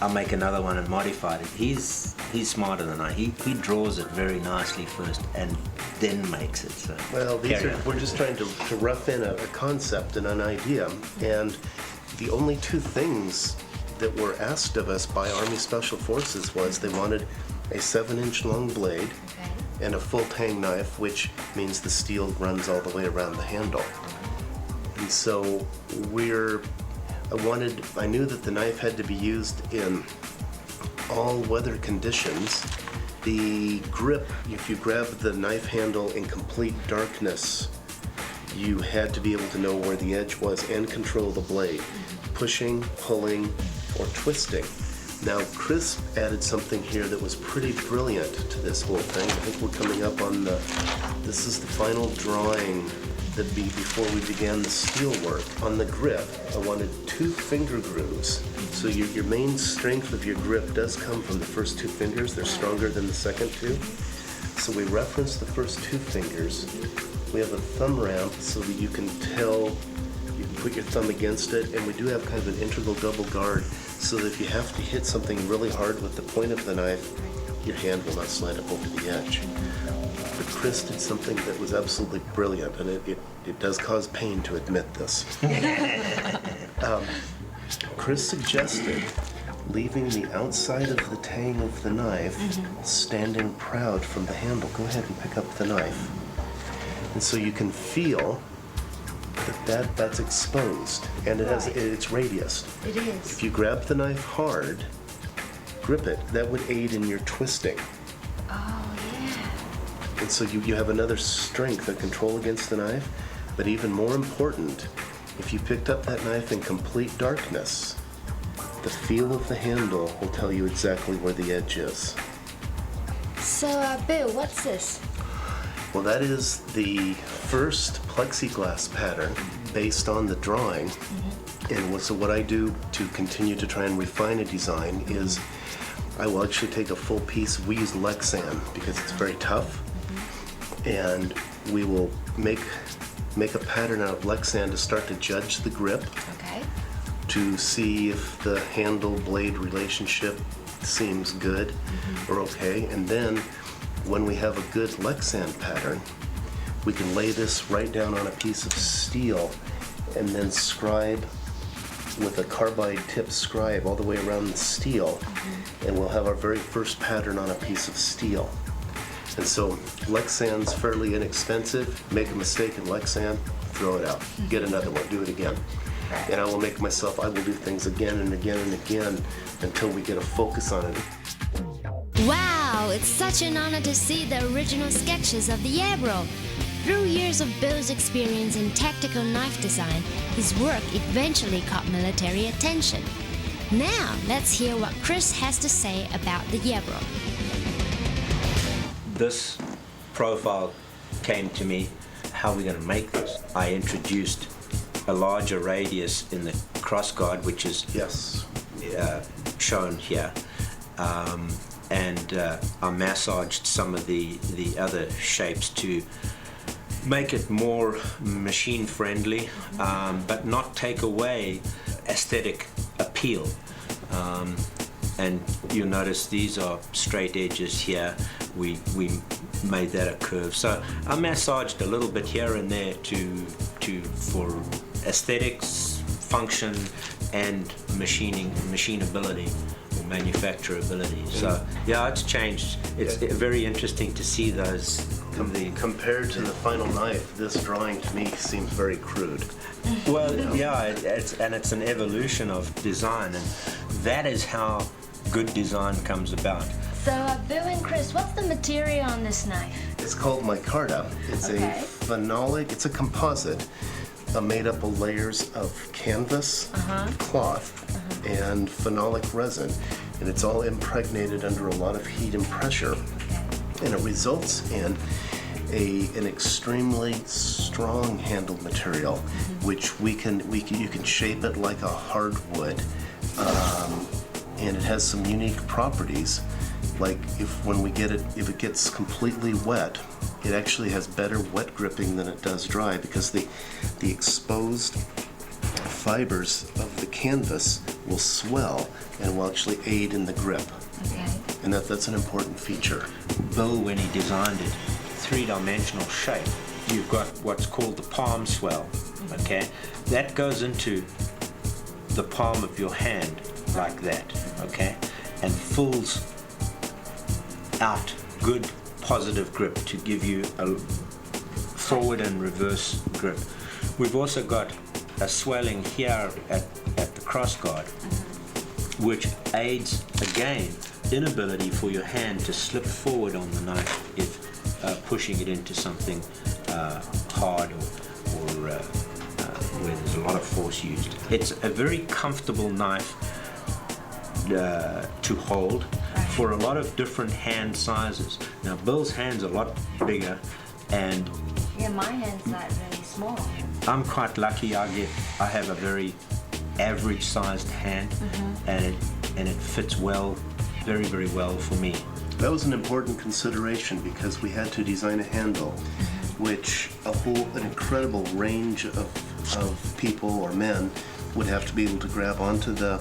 I make another one and modify it. He's smarter than I. He draws it very nicely first, and then makes it. So Well, we're just trying to rough in a concept and an idea, and the only two things that were asked of us by Army Special Forces was they wanted a 7-inch long blade and a full tang knife, which means the steel runs all the way around the handle. And so I knew that the knife had to be used in all weather conditions. The grip, if you grab the knife handle in complete darkness, you had to be able to know where the edge was and control the blade, pushing, pulling, or twisting. Now, Chris added something here that was pretty brilliant to this whole thing. I think we're coming up on this is the final drawing before we began the steel work. On the grip, I wanted 2 finger grooves. So your main strength of your grip does come from the first 2 fingers. They're stronger than the second 2. So we reference the first 2 fingers. We have a thumb ramp so that you can tell, you can put your thumb against it, and we do have kind of an integral double guard so that if you have to hit something really hard with the point of the knife, your hand will not slide up over the edge. But Chris did something that was absolutely brilliant, and it does cause pain to admit this. Chris suggested leaving the outside of the tang of the knife standing proud from the handle. Go ahead and pick up the knife. And so you can feel that's exposed, and it's radiused. It is. If you grab the knife hard, grip it, that would aid in your twisting. Oh, yeah. And so you have another strength and control against the knife, but even more important, if you picked up that knife in complete darkness, the feel of the handle will tell you exactly where the edge is. So, Bill, what's this? Well, that is the first plexiglass pattern based on the drawing And so what I do to continue to try and refine a design is I will actually take a full piece. We use Lexan because it's very tough. And we will make a pattern out of Lexan to start to judge the grip. Okay. To see if the handle-blade relationship seems good or okay. And then when we have a good Lexan pattern, we can lay this right down on a piece of steel and then scribe with a carbide tip scribe all the way around the steel, and we'll have our very first pattern on a piece of steel. And so Lexan's fairly inexpensive. Make a mistake in Lexan, throw it out. Get another one, do it again. And I will do things again and again and again until we get a focus on it. Wow, it's such an honor to see the original sketches of the Yarborough. Through years of Bill's experience in tactical knife design, his work eventually caught military attention. Now, let's hear what Chris has to say about the Yarborough. This profile came to me, how are we going to make this? I introduced a larger radius in the crossguard, which is shown here, and I massaged some of the other shapes to make it more machine friendly, but not take away aesthetic appeal. And you'll notice these are straight edges here. We made that a curve. So I massaged a little bit here and there for aesthetics, function, and machinability or manufacturability. So yeah, it's changed. It's very interesting to see those. Compared to the final knife, this drawing to me seems very crude. Well, yeah, it's an evolution of design, and that is how good design comes about. So, Bill and Chris, what's the material on this knife? It's called micarta. It's a phenolic, it's a composite made up of layers of canvas, cloth, and phenolic resin. And it's all impregnated under a lot of heat and pressure. And it results in an extremely strong handled material, which you can shape it like a hardwood, and it has some unique properties. Like if it gets completely wet, it actually has better wet gripping than it does dry because the exposed fibers of the canvas will swell and will actually aid in the grip. And that's an important feature. Bill, when he designed it, three-dimensional shape, you've got what's called the palm swell, okay? That goes into the palm of your hand like that, okay? And fills out good positive grip to give you a forward and reverse grip. We've also got a swelling here at the crossguard, which aids, again, inability for your hand to slip forward on the knife if pushing it into something hard or where there's a lot of force used. It's a very comfortable knife to hold for a lot of different hand sizes. Now, Bill's hand's a lot bigger, and yeah, my hand's like really small. I'm quite lucky. I have a very average-sized hand, and it fits well, very, very well for me. That was an important consideration because we had to design a handle which an incredible range of people or men would have to be able to grab onto the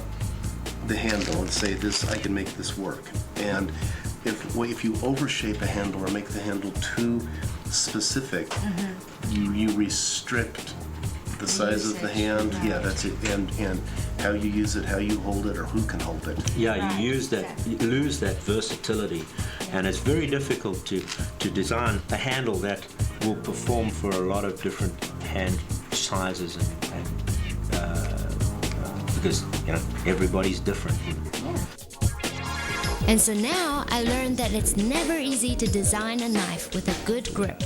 handle and say, I can make this work. And if you overshape a handle or make the handle too specific, you restrict the size of the hand. Yeah, that's it. And how you use it, how you hold it, or who can hold it. Yeah, you lose that versatility, and it's very difficult to design a handle that will perform for a lot of different hand sizes and because everybody's different. And so now I learned that it's never easy to design a knife with a good grip.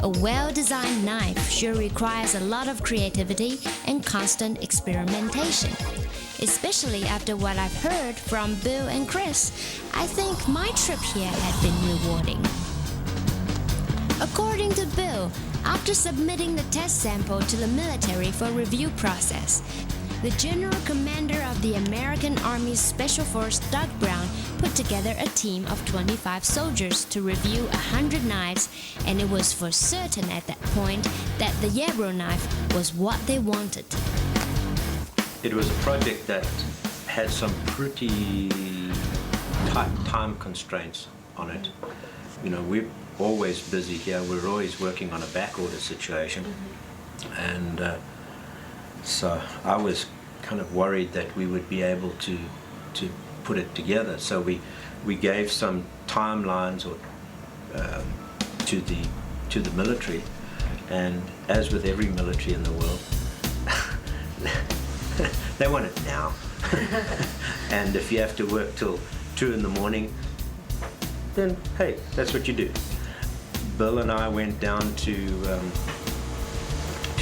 A well-designed knife sure requires a lot of creativity and constant experimentation. Especially after what I've heard from Bill and Chris, I think my trip here had been rewarding. According to Bill, after submitting the test sample to the military for review process, the General Commander of the American Army's Special Force, Doug Brown, put together a team of 25 soldiers to review 100 knives, and it was for certain at that point that the Yarborough knife was what they wanted. It was a project that had some pretty tight time constraints on it. You know, we're always busy here. We're always working on a back order situation. And so I was kind of worried that we would be able to put it together. So we gave some timelines or to the military, and as with every military in the world, they want it now. And if you have to work till 2 in the morning, then hey, that's what you do. Bill and I went down to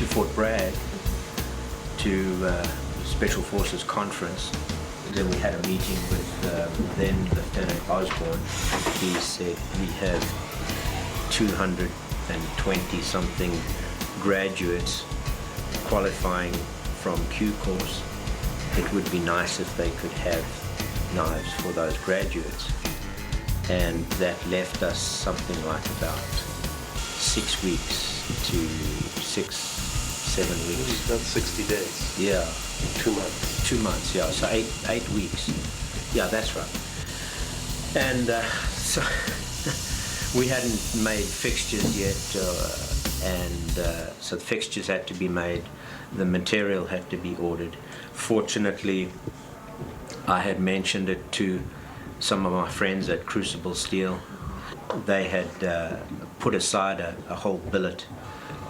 Fort Bragg to Special Forces conference. Then we had a meeting with then Lieutenant Osborne. He said we have 220 something graduates qualifying from Q course. It would be nice if they could have knives for those graduates. And that left us something like about 6 weeks to 6-7 weeks. About 60 days. Yeah. 2 months. 2 months, yeah. So eight weeks. Yeah, that's right. And so we hadn't made fixtures yet, so the fixtures had to be made. The material had to be ordered. Fortunately, I had mentioned it to some of my friends at Crucible Steel. They had put aside a whole billet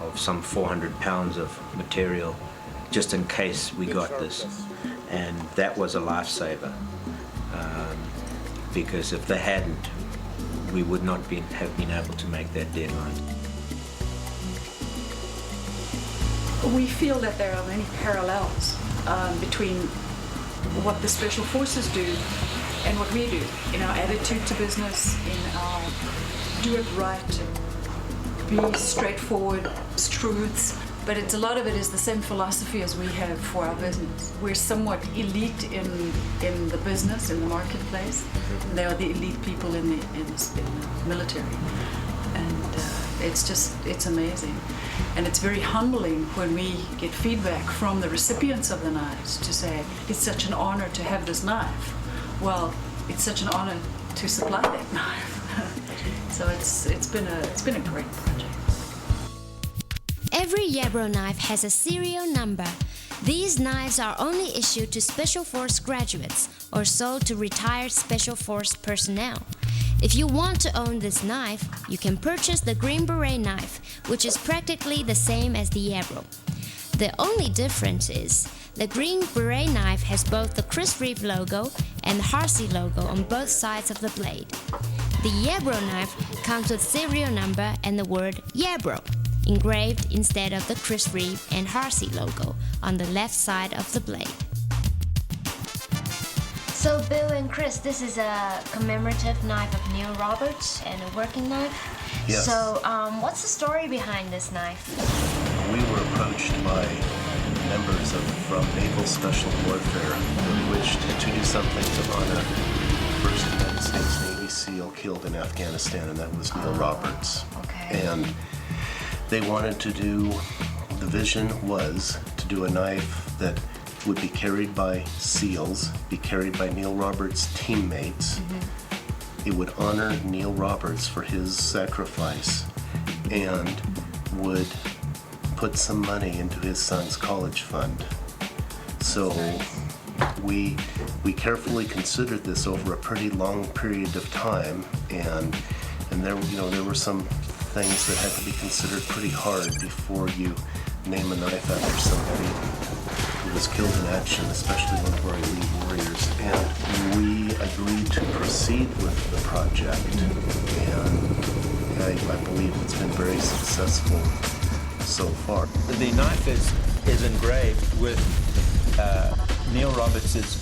of some 400 pounds of material just in case we got this. And that was a lifesaver, because if they hadn't, we would not have been able to make that deadline. We feel that there are many parallels between what the Special Forces do and what we do, in our attitude to business, in our do it right, be straightforward, truths. But a lot of it is the same philosophy as we have for our business. We're somewhat elite in the business, in the marketplace. And they are the elite people in the military. And it's amazing. And it's very humbling when we get feedback from the recipients of the knives to say, it's such an honor to have this knife. Well, it's such an honor to supply that knife. So it's been a great project. Every Yarborough knife has a serial number. These knives are only issued to Special Force graduates or sold to retired Special Force personnel. If you want to own this knife, you can purchase the Green Beret knife, which is practically the same as the Yarborough. The only difference is the Green Beret knife has both the Chris Reeve logo and the Harsey logo on both sides of the blade. The Yarborough knife comes with serial number and the word Yarborough engraved instead of the Chris Reeve and Harsey logo on the left side of the blade. So Bill and Chris, this is a commemorative knife of Neil Roberts and a working knife. Yes. So what's the story behind this knife? We were approached by members from Naval Special Warfare who wished to do something to honor the first United States Navy SEAL killed in Afghanistan, and that was Neil Roberts. Okay. And they wanted to do, the vision was to do a knife that would be carried by SEALs, be carried by Neil Roberts' teammates. Mm-hmm. It would honor Neil Roberts for his sacrifice and would put some money into his son's college fund. So we carefully considered this over a pretty long period of time, and there were some things that had to be considered pretty hard before you name a knife after somebody who was killed in action, especially one of our elite warriors. And we agreed to proceed with the project, and I believe it's been very successful so far. The knife is engraved with Neil Roberts'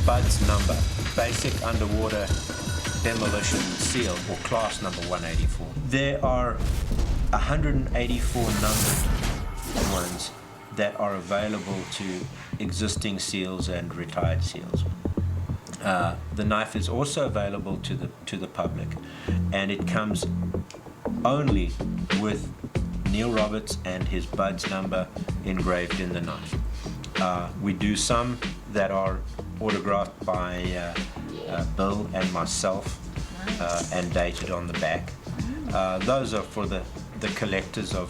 BUDS number, Basic Underwater Demolition Seal, or class number 184. There are 184 numbered ones that are available to existing seals and retired seals. The knife is also available to the public, and it comes only with Neil Roberts and his Bud's number engraved in the knife. We do some that are autographed by Bill and myself and dated on the back. Those are for the collectors of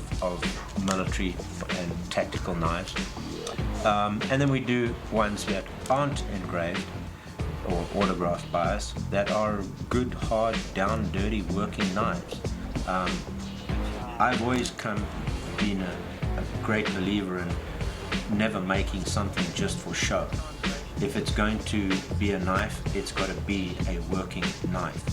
military and tactical knives. And then we do ones that aren't engraved or autographed by us, that are good, hard, down, dirty working knives. I've always been a great believer in never making something just for show. If it's going to be a knife, it's got to be a working knife.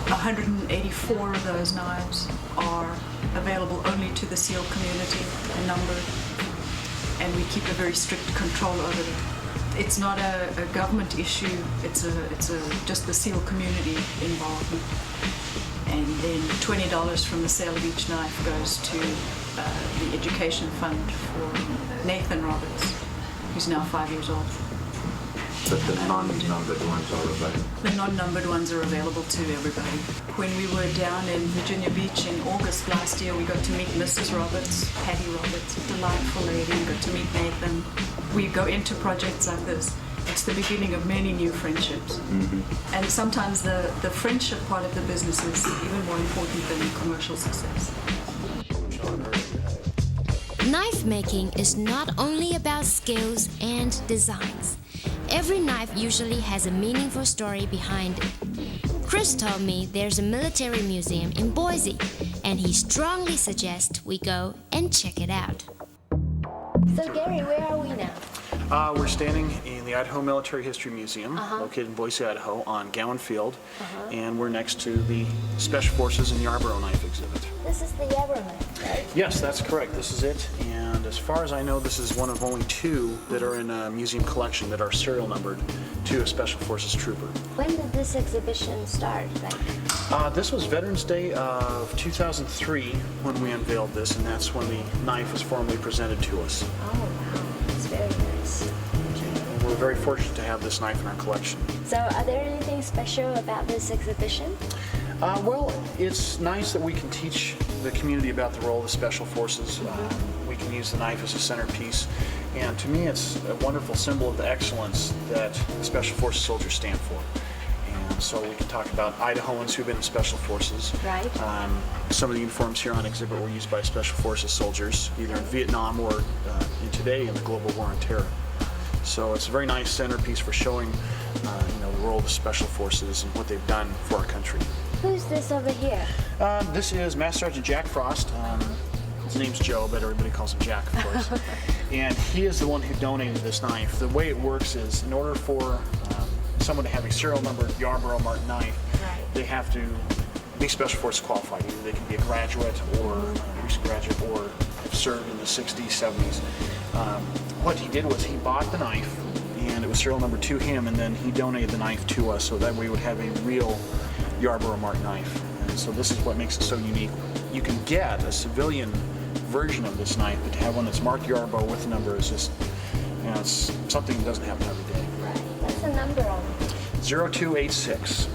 184 of those knives are available only to the SEAL community, numbered, and we keep a very strict control over them. It's not a government issue, it's just the SEAL community involvement. And then $20 from the sale of each knife goes to the education fund for Nathan Roberts, who's now 5 years old. But the non-numbered ones are available. The non-numbered ones are available to everybody. When we were down in Virginia Beach in August last year, we got to meet Mrs. Roberts, Patty Roberts, a delightful lady. We got to meet Nathan. We go into projects like this. It's the beginning of many new friendships. Mm-hmm. And sometimes the friendship part of the business is even more important than commercial success. Knife making is not only about skills and designs. Every knife usually has a meaningful story behind it. Chris told me there's a military museum in Boise, and he strongly suggests we go and check it out. So Gary, where are we now? We're standing in the Idaho Military History Museum, located in Boise, Idaho, on Gowan Field, and we're next to the Special Forces and Yarborough knife exhibit. This is the Yarborough knife, right? Yes, that's correct. This is it, and as far as I know, this is one of only two that are in a museum collection that are serial numbered to a Special Forces trooper. When did this exhibition start? This was Veterans Day of 2003 when we unveiled this, and that's when the knife was formally presented to us. Oh, wow. It's very nice. And we're very fortunate to have this knife in our collection. So are there anything special about this exhibition? Well, it's nice that we can teach the community about the role of the Special Forces. We can use the knife as a centerpiece. And to me, it's a wonderful symbol of the excellence that the Special Forces soldiers stand for. And so we can talk about Idahoans who've been in Special Forces. Right. Some of the uniforms here on exhibit were used by Special Forces soldiers, either in Vietnam or today in the global war on terror. So it's a very nice centerpiece for showing the role of the Special Forces and what they've done for our country. Who's this over here? This is Master Sergeant Jack Frost. His name's Joe, but everybody calls him Jack, of course. And he is the one who donated this knife. The way it works is, in order for someone to have a serial numbered Yarborough Mark knife, they have to be Special Forces qualified. Either they can be a graduate or a recent graduate or have served in the 60s, 70s. What he did was he bought the knife, and it was serial number to him, and then he donated the knife to us so that we would have a real Yarborough Mark knife. And so this is what makes it so unique. You can get a civilian version of this knife, but to have one that's marked Yarborough with the number is just, it's something that doesn't happen every day. Right. What's the number on it? 0286.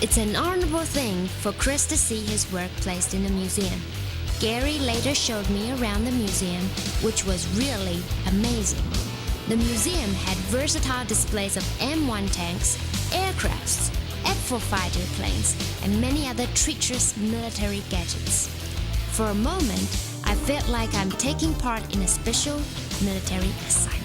It's an honorable thing for Chris to see his work placed in a museum. Gary later showed me around the museum, which was really amazing. The museum had versatile displays of M1 tanks, aircrafts, F-4 fighter planes, and many other treacherous military gadgets. For a moment, I felt like I'm taking part in a special military assignment.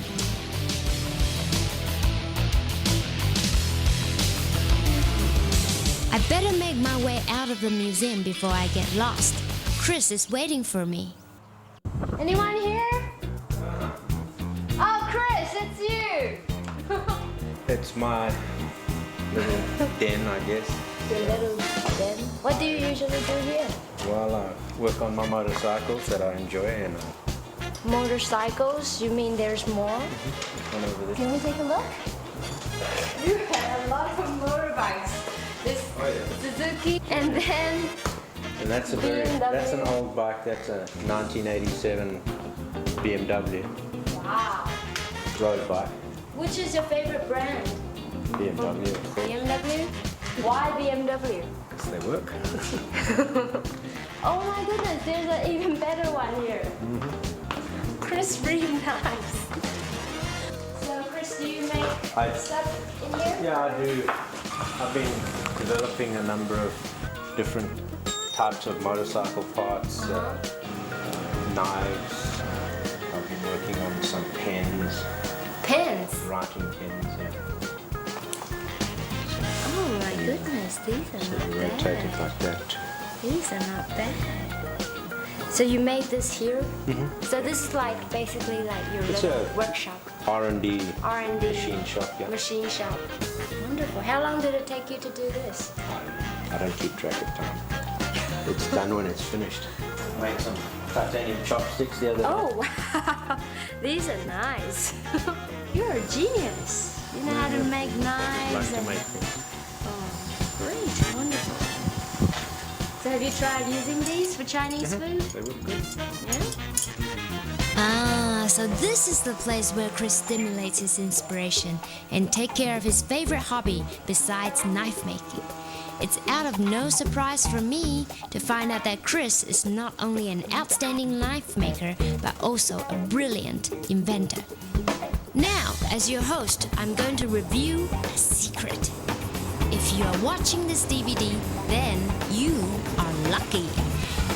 I better make my way out of the museum before I get lost. Chris is waiting for me. Anyone here? Oh, Chris, it's you! It's my little den, I guess. Your little den? What do you usually do here? Well, I work on my motorcycles that I enjoy, and Motorcycles? You mean there's more? one over there. Can we take a look? You have a lot of motorbikes. This Suzuki, and then And that's an old bike. That's a 1987 BMW. Wow. Road bike. Which is your favorite brand? BMW. BMW? Why BMW? Because they work. Oh my goodness, there's an even better one here. Chris Reeve knives. So Chris, do you make stuff in here? Yeah, I do. I've been developing a number of different types of motorcycle parts, knives. I've been working on some pens. Pens? Writing pens, yeah. Oh my goodness, these are So not you rotate it bad. like that. These are not bad. So you made this here? So this is like basically like your It's little a- workshop, R&D R&D machine shop, yeah. machine shop. Wonderful. How long did it take you to do this? I don't keep track of time. It's done when it's finished. Made some titanium chopsticks the other day. Oh wow, these are nice. You're a genius. You know how to make knives. Like to and- make things. Oh, great, wonderful. So have you tried using these for Chinese food? They look good. Yeah. Ah, so this is the place where Chris stimulates his inspiration and take care of his favorite hobby besides knife making. It's out of no surprise for me to find out that Chris is not only an outstanding knife maker, but also a brilliant inventor. Now, as your host, I'm going to review a secret. If you are watching this DVD, then you are lucky.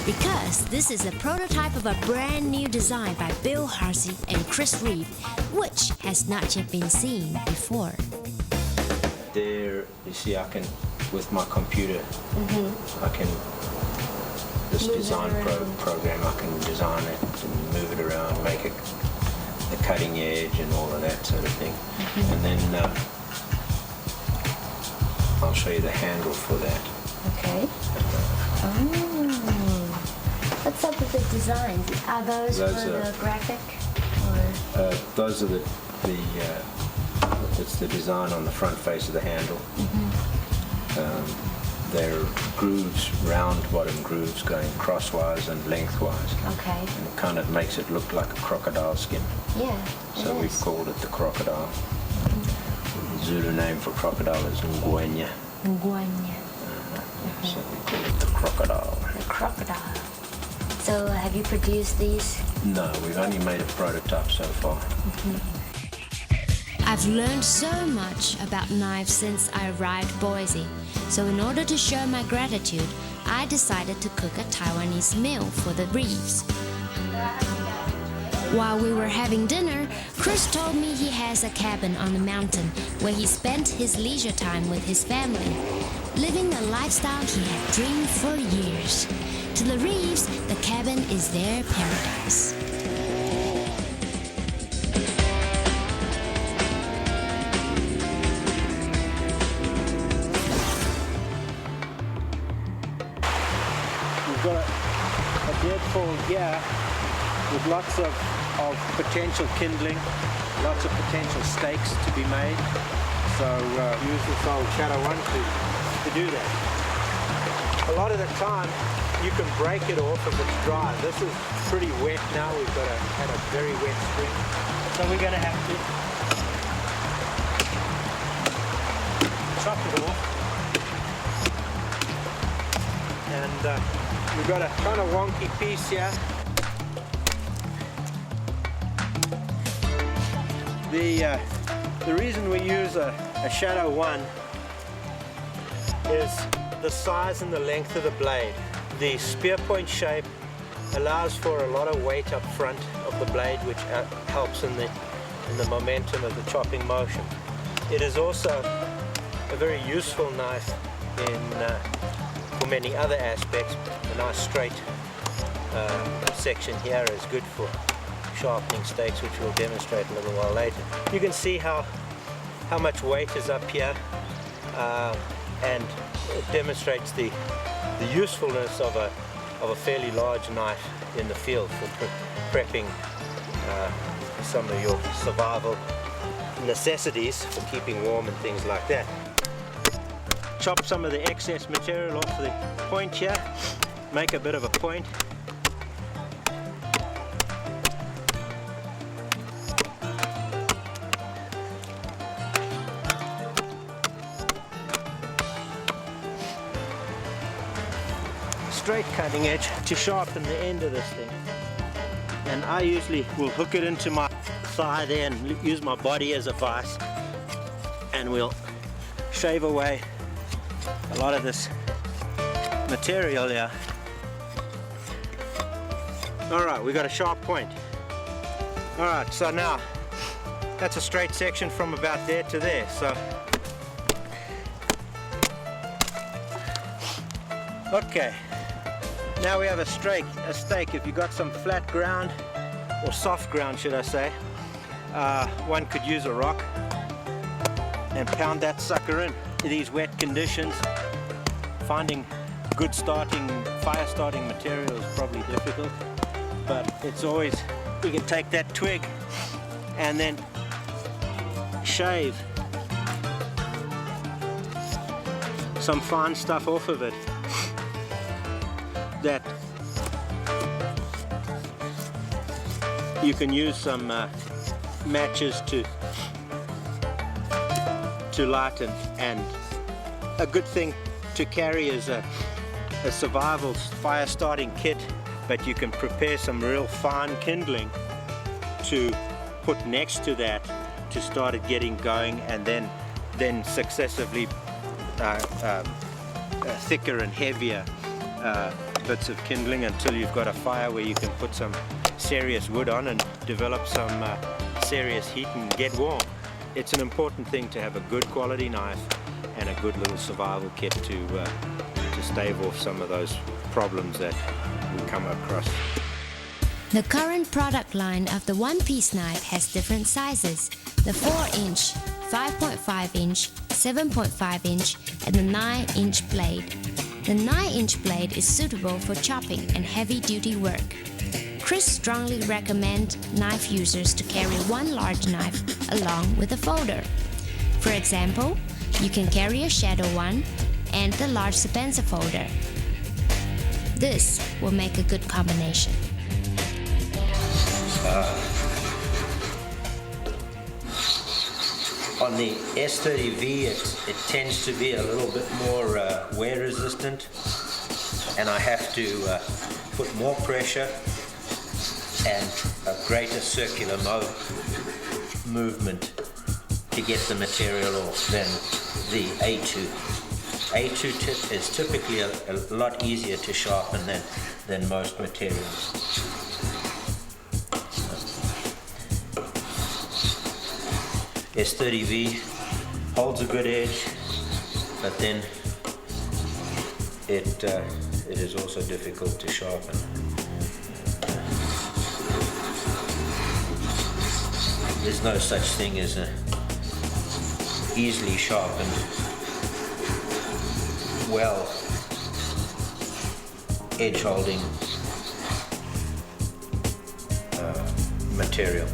Because this is a prototype of a brand new design by Bill Harsey and Chris Reeve, which has not yet been seen before. There, you see, I can, with my computer, I can, this design program, I can design it and move it around, make it the cutting edge and all of that sort of thing. And then I'll show you the handle for that. Okay. What's up with the designs? Are those Those for are- the graphic? Those are it's the design on the front face of the handle. They're grooves, round bottom grooves going crosswise and lengthwise. Okay. And it kind of makes it look like a crocodile skin. Yeah. So it we've is. called it the crocodile. The Zulu name for crocodile is Ngwenya. Ngwenya. So we call it the crocodile. The crocodile. So have you produced these? No, we've only made a prototype so far. I've learned so much about knives since I arrived Boise. So in order to show my gratitude, I decided to cook a Taiwanese meal for the Reeves. While we were having dinner, Chris told me he has a cabin on the mountain where he spent his leisure time with his family, living the lifestyle he had dreamed for years. To the Reeves, the cabin is their paradise. We've got a deadfall here with lots of potential kindling, lots of potential stakes to be made. So use this old Shadow 1 to do that. A lot of the time you can break it off if it's dry. This is pretty wet now. We've had a very wet spring. So we're going to have to chop it off. And we've got a kind of wonky piece here. The reason we use a Shadow 1 is the size and the length of the blade. The spear point shape allows for a lot of weight up front of the blade, which helps in the momentum of the chopping motion. It is also a very useful knife for many other aspects. A nice straight section here is good for sharpening steaks, which we'll demonstrate a little while later. You can see how much weight is up here, and it demonstrates the usefulness of a fairly large knife in the field for prepping some of your survival necessities for keeping warm and things like that. Chop some of the excess material off the point here, make a bit of a point. straight cutting edge to sharpen the end of this thing. And I usually will hook it into my thigh there and use my body as a vise, and we'll shave away a lot of this material here. Alright, we got a sharp point. Alright, so now that's a straight section from about there to there. So okay, now we have a stake. If you got some flat ground, or soft ground should I say, one could use a rock and pound that sucker in. These wet conditions, finding good fire starting material is probably difficult, but it's always, we can take that twig and then shave some fine stuff off of it that you can use some matches to lighten. And a good thing to carry is a survival fire starting kit, but you can prepare some real fine kindling to put next to that to start it getting going, and then successively thicker and heavier bits of kindling until you've got a fire where you can put some serious wood on and develop some serious heat and get warm. It's an important thing to have a good quality knife and a good little survival kit to stave off some of those problems that we come across. The current product line of the one-piece knife has different sizes: the 4-inch, 5.5-inch, 7.5-inch, and the 9-inch blade. The 9-inch blade is suitable for chopping and heavy-duty work. Chris strongly recommends knife users to carry one large knife along with a folder. For example, you can carry a shadow one and the large Spencer folder. This will make a good combination. On the S30V, it tends to be a little bit more wear resistant, and I have to put more pressure and a greater circular movement to get the material off than the A2. A2 tip is typically a lot easier to sharpen than most materials. S30V holds a good edge, but then it is also difficult to sharpen. There's no such thing as a easily sharpened, well edge holding material.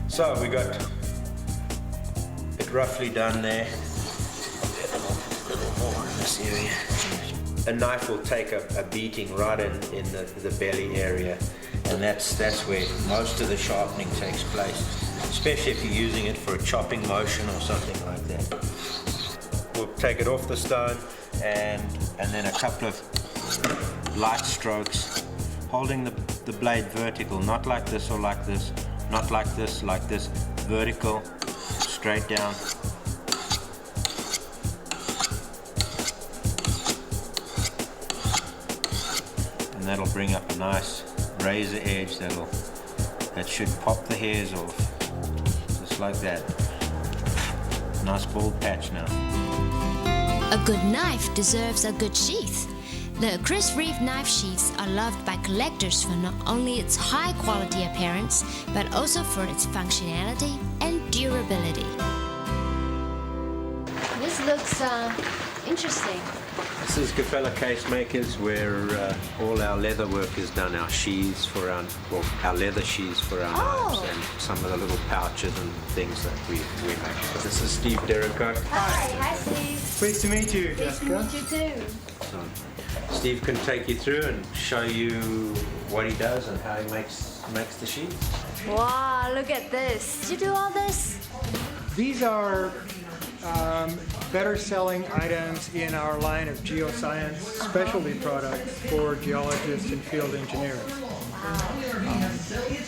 So we got it roughly done there. A little more in this area. A knife will take a beating right in the belly area, and that's where most of the sharpening takes place, especially if you're using it for a chopping motion or something like that. We'll take it off the stone and then a couple of light strokes, holding the blade vertical, not like this or like this, not like this, vertical, straight down. And that'll bring up a nice razor edge that should pop the hairs off, just like that. Nice bald patch now. A good knife deserves a good sheath. The Chris Reeve knife sheaths are loved by collectors for not only its high quality appearance, but also for its functionality and durability. This looks interesting. This is Capella Case Makers, where all our leather work is done, our sheaths for our leather sheaths for our knives, and some of the little pouches and things that we make. This is Steve Derricotte. Hi Steve. Pleased to meet you, Pleased to Jessica. meet you too. So Steve can take you through and show you what he does and how he makes the sheath. Wow, look at this. Did you do all this? These are better selling items in our line of geoscience specialty products for geologists and field engineers.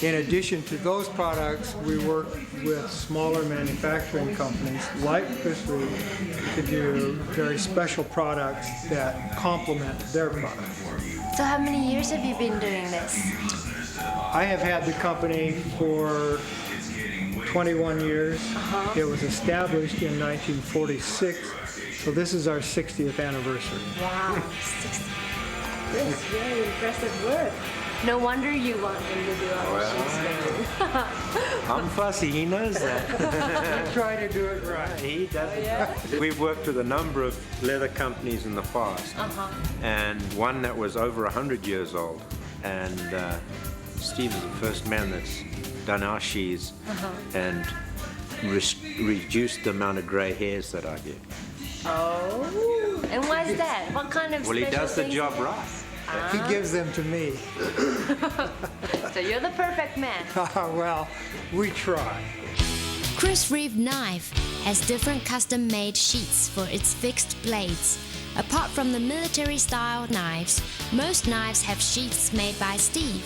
In addition to those products, we work with smaller manufacturing companies like Chris Reeve to do very special products that complement their products. So how many years have you been doing this? I have had the company for 21 years. It was established in 1946, so this is our 60th anniversary. Wow, 60. This is very impressive work. No wonder you want him to do all the sheets. I'm fussy, he knows that. I try to do it right. He doesn't. We've worked with a number of leather companies in the past, and one that was over 100 years old. And Steve is the first man that's done our sheaths and reduced the amount of grey hairs that I get. Oh, and why is that? What kind of Well, he special does the things job is it? right. He gives them to me. So you're the perfect man. Well, we try. Chris Reeve knife has different custom-made sheaths for its fixed blades. Apart from the military-style knives, most knives have sheaths made by Steve.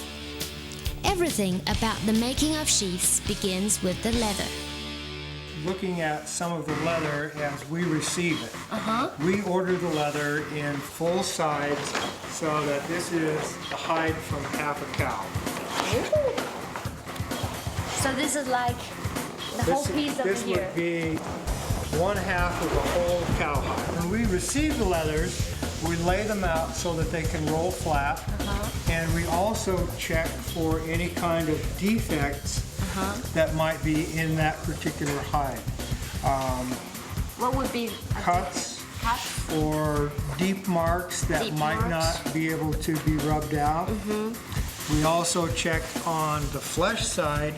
Everything about the making of sheaths begins with the leather. Looking at some of the leather as we receive it. We order the leather in full sides so that this is the hide from half a cow. So this is like the whole piece over This here. would be one half of a whole cow hide. When we receive the leathers, we lay them out so that they can roll flat, and we also check for any kind of defects that might be in that particular hide. What would be Cuts or deep marks that might not be able to be rubbed out. We also check on the flesh side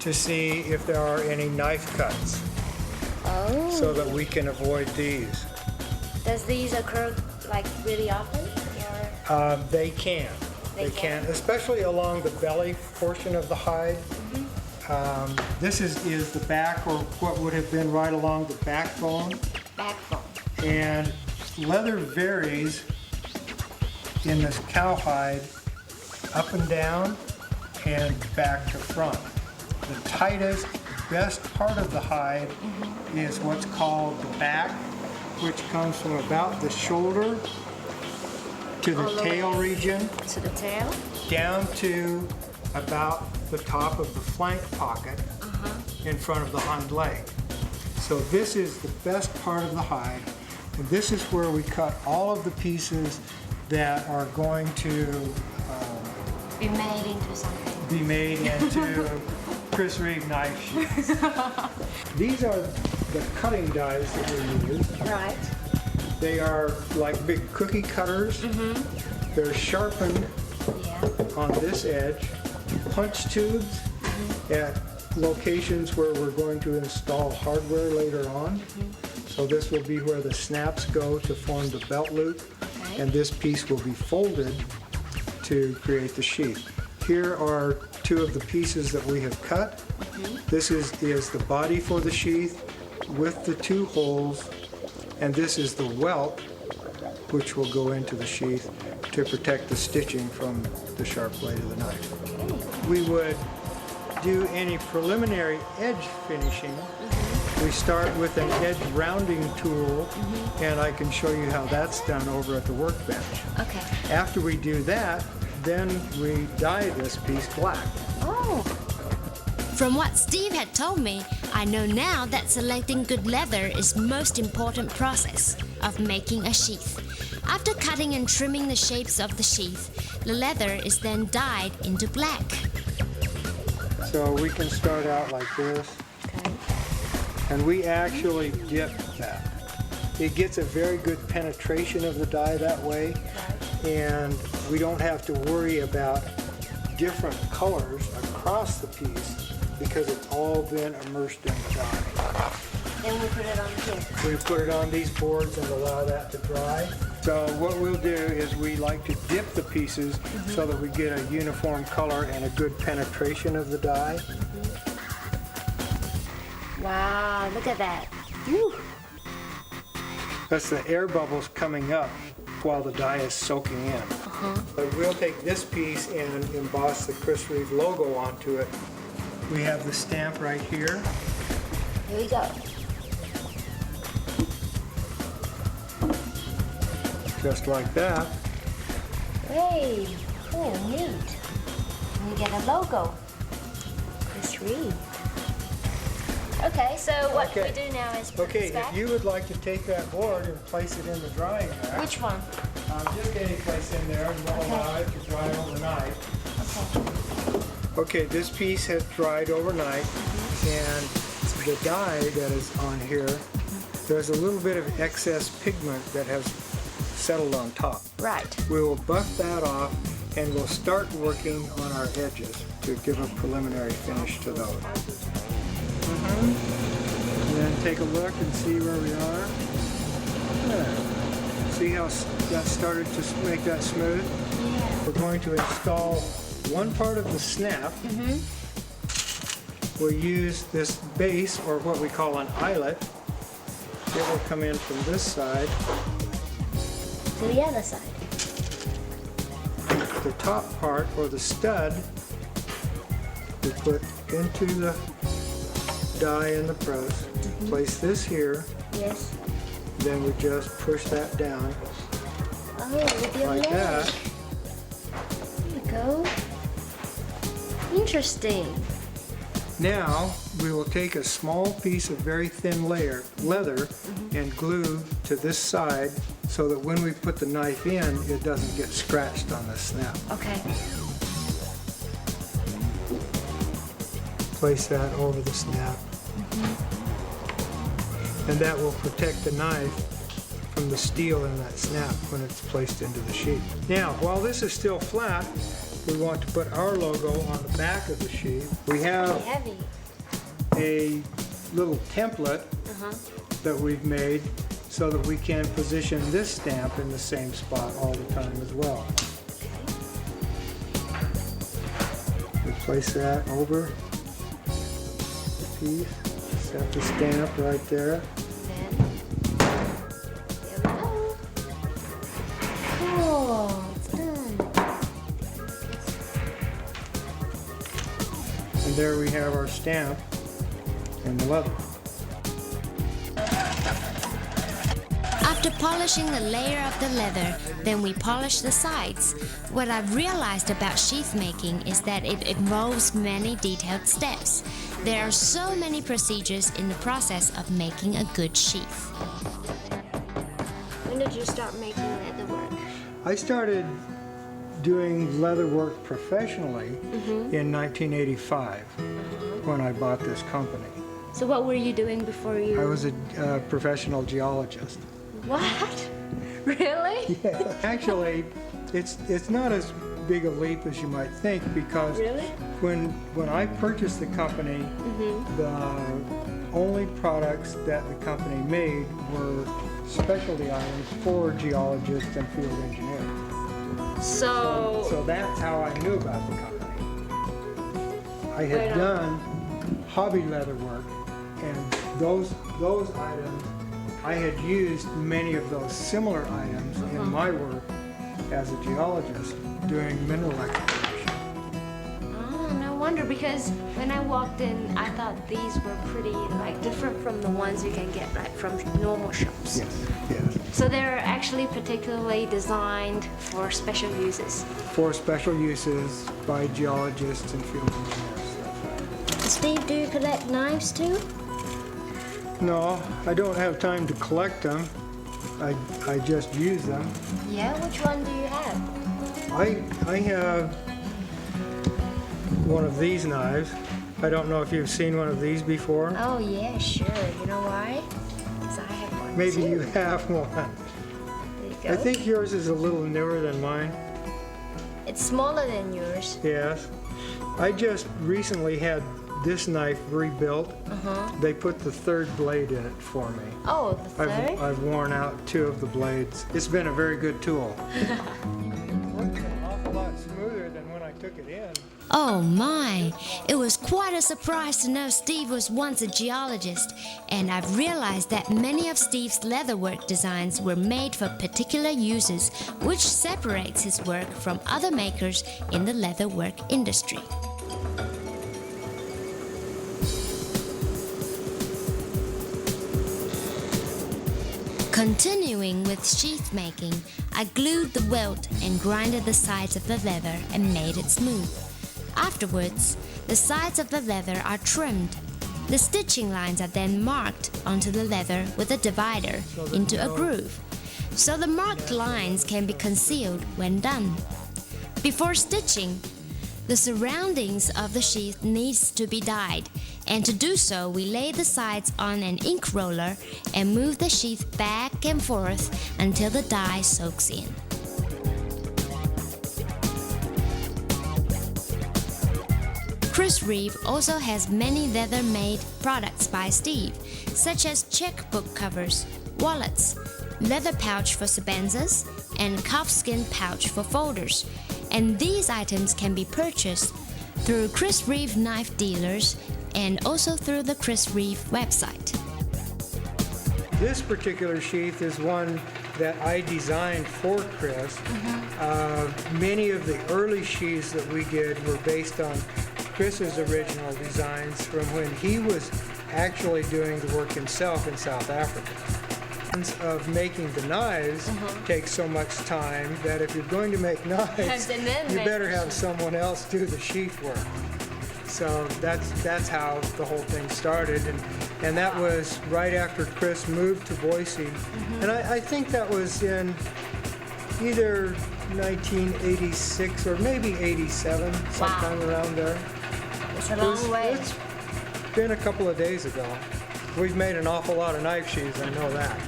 to see if there are any knife cuts, so that we can avoid these. Does these occur like really often? Or? They can. They can, especially along the belly portion of the hide. This is the back, or what would have been right along the backbone. Backbone. And leather varies in this cowhide up and down and back to front. The tightest, best part of the hide is what's called the back, which comes from about the shoulder to the tail region. To the tail? Down to about the top of the flank pocket in front of the hind leg. So this is the best part of the hide, and this is where we cut all of the pieces that are going to Be made into something. be made into Chris Reeve knife sheaths. These are the cutting dies that we use. Right. They are like big cookie cutters. They're sharpened on this edge. Punch tubes at locations where we're going to install hardware later on. So this will be where the snaps go to form the belt loop, and this piece will be folded to create the sheath. Here are two of the pieces that we have cut. This is the body for the sheath with the two holes, and this is the welt, which will go into the sheath to protect the stitching from the sharp blade of the knife. We would do any preliminary edge finishing. We start with an edge rounding tool, and I can show you how that's done over at the workbench. Okay. After we do that, then we dye this piece black. Oh. From what Steve had told me, I know now that selecting good leather is most important process of making a sheath. After cutting and trimming the shapes of the sheath, the leather is then dyed into black. So we can start out like this, and we actually dip that. It gets a very good penetration of the dye that way, and we don't have to worry about different colors across the piece because it's all been immersed in the dye. Then we put it on here. We put it on these boards and allow that to dry. So what we'll do is we like to dip the pieces so that we get a uniform color and a good penetration of the dye. Wow, look at that. Whew. That's the air bubbles coming up while the dye is soaking in. But we'll take this piece and emboss the Chris Reeve logo onto it. We have the stamp right here. Here we go. Just like that. Hey, cool, neat. And we get a logo. Chris Reeve. Okay, so what we do now is put this back. If you would like to take that board and place it in the drying rack. Which one? Just any place in there, and we'll allow it to dry overnight. Okay, this piece has dried overnight, and the dye that is on here, there's a little bit of excess pigment that has settled on top. Right. We will buff that off, and we'll start working on our edges to give a preliminary finish to those. And then take a look and see where we are. See how that started to make that smooth? Yeah. We're going to install one part of the snap. We'll use this base, or what we call an eyelet. It will come in from this side. To the other side. The top part, or the stud, we put into the dye in the press. Place this here. Yes. Then we just push that down. Oh, with your like leg. that. There you go. Interesting. Now we will take a small piece of very thin leather and glue to this side so that when we put the knife in, it doesn't get scratched on the snap. Okay. Place that over the snap. And that will protect the knife from the steel in that snap when it's placed into the sheath. Now, while this is still flat, we want to put our logo on the back of the sheath. We have Heavy. a little template that we've made so that we can position this stamp in the same spot all the time as well. We place that over the piece, set the stamp right there. Cool, it's done. And there we have our stamp and the leather. After polishing the layer of the leather, then we polish the sides. What I've realized about sheath making is that it involves many detailed steps. There are so many procedures in the process of making a good sheath. When did you start making leather work? I started doing leather work professionally in 1985 when I bought this company. So what were you doing before you... I was a professional geologist. What? Really? Yeah. Actually, it's not as big a leap as you might think, because Really? when I purchased the company, the only products that the company made were specialty items for geologists and field engineers. So that's how I knew about the company. I had done hobby leather work, and those items, I had used many of those similar items in my work as a geologist doing mineral exploration. Oh, no wonder, because when I walked in, I thought these were pretty different from the ones you can get from normal shops. Yes, yes. So they're actually particularly designed for special uses. For special uses by geologists and field engineers. That's right. Steve, do you collect knives too? No, I don't have time to collect them. I just use them. Yeah, which one do you have? I have one of these knives. I don't know if you've seen one of these before. Oh yeah, sure. You know why? Because I have one Maybe too. you have one. There you go. I think yours is a little newer than mine. It's smaller than yours. Yes. I just recently had this knife rebuilt. They put the third blade in it for me. Oh, the third? I've worn out 2 of the blades. It's been a very good tool. It works an awful lot smoother than when I I took it in. Oh my, it was quite a surprise to know Steve was once a geologist, and I've realized that many of Steve's leatherwork designs were made for particular uses, which separates his work from other makers in the leatherwork industry. Continuing with sheath making, I glued the welt and grinded the sides of the leather and made it smooth. Afterwards, the sides of the leather are trimmed. The stitching lines are then marked onto the leather with a divider into a groove, so the marked lines can be concealed when done. Before stitching, the surroundings of the sheath needs to be dyed, and to do so we lay the sides on an ink roller and move the sheath back and forth until the dye soaks in. Chris Reeve also has many leather-made products by Steve, such as checkbook covers, wallets, leather pouch for sabenzas, and calfskin pouch for folders. And these items can be purchased through Chris Reeve knife dealers and also through the Chris Reeve website. This particular sheath is one that I designed for Chris. Many of the early sheaths that we did were based on Chris's original designs from when he was actually doing the work himself in South Africa. Of making the knives takes so much time that if you're going to make knives, you better have someone else do the sheath work. So that's how the whole thing started, and that was right after Chris moved to Boise, and I think that was in either 1986 or maybe 87, sometime around there. It's a long way. It's been a couple of days ago. We've made an awful lot of knife sheaths, I know that.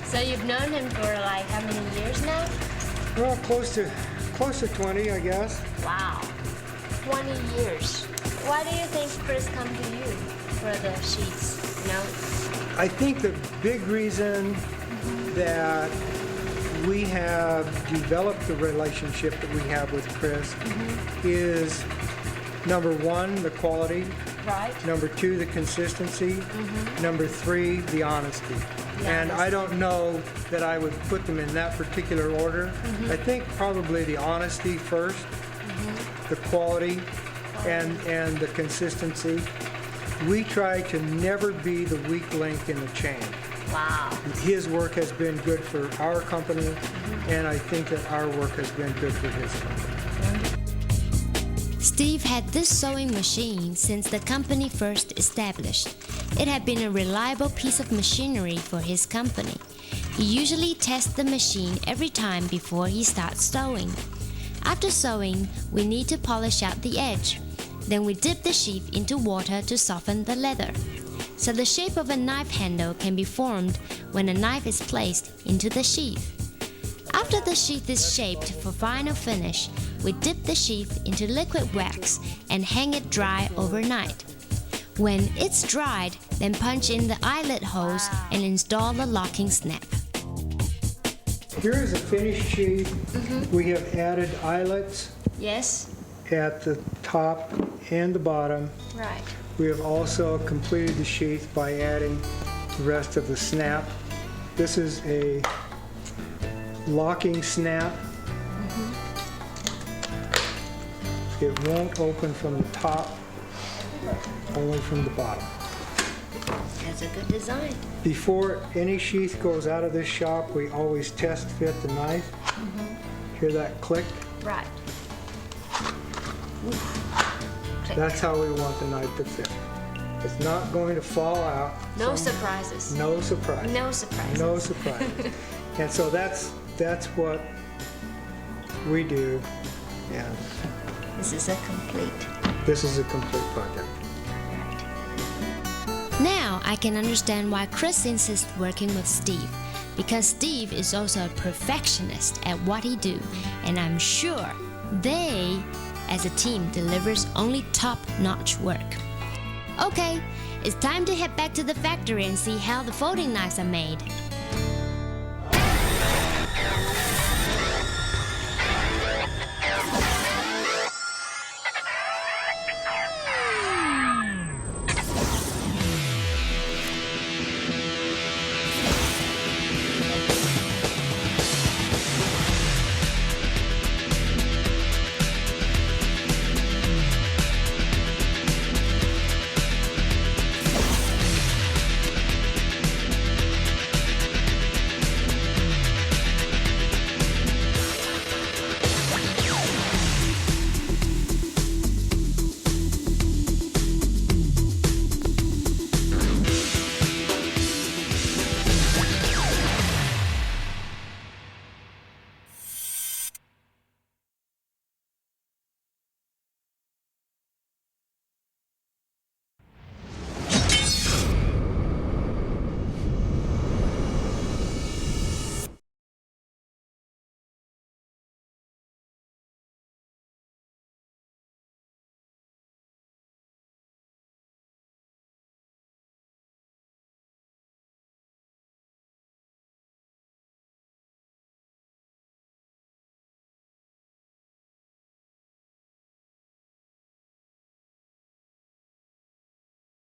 So you've known him for like how many years now? Well, close to 20, I guess. Wow, 20 years. Why do you think Chris come to you for the sheaths? You know? I think the big reason that we have developed the relationship that we have with Chris is number one, the quality. Right. Number two, the consistency. Number three, the honesty. And I don't know that I would put them in that particular order. I think probably the honesty first, the quality, and the consistency. We try to never be the weak link in the chain. Wow. His work has been good for our company, and I think that our work has been good for his company. Steve had this sewing machine since the company first established. It had been a reliable piece of machinery for his company. He usually tests the machine every time before he starts sewing. After sewing, we need to polish out the edge. Then we dip the sheath into water to soften the leather. So the shape of a knife handle can be formed when a knife is placed into the sheath. After the sheath is shaped for final finish, we dip the sheath into liquid wax and hang it dry overnight. When it's dried, then punch in the eyelet holes and install the locking snap. Here is a finished sheath. We have added eyelets at the top and the bottom. Right. We have also completed the sheath by adding the rest of the snap. This is a locking snap. It won't open from the top, only from the bottom. That's a good design. Before any sheath goes out of this shop, we always test fit the knife. Hear that click? Right. That's how we want the knife to fit. It's not going to fall out. No surprises. No surprises. No surprises. No surprises. And so that's what we do. And this is a complete project. Now I can understand why Chris insists working with Steve, because Steve is also a perfectionist at what he do, and I'm sure they, as a team, delivers only top-notch work. Okay, it's time to head back to the factory and see how the folding knives are made.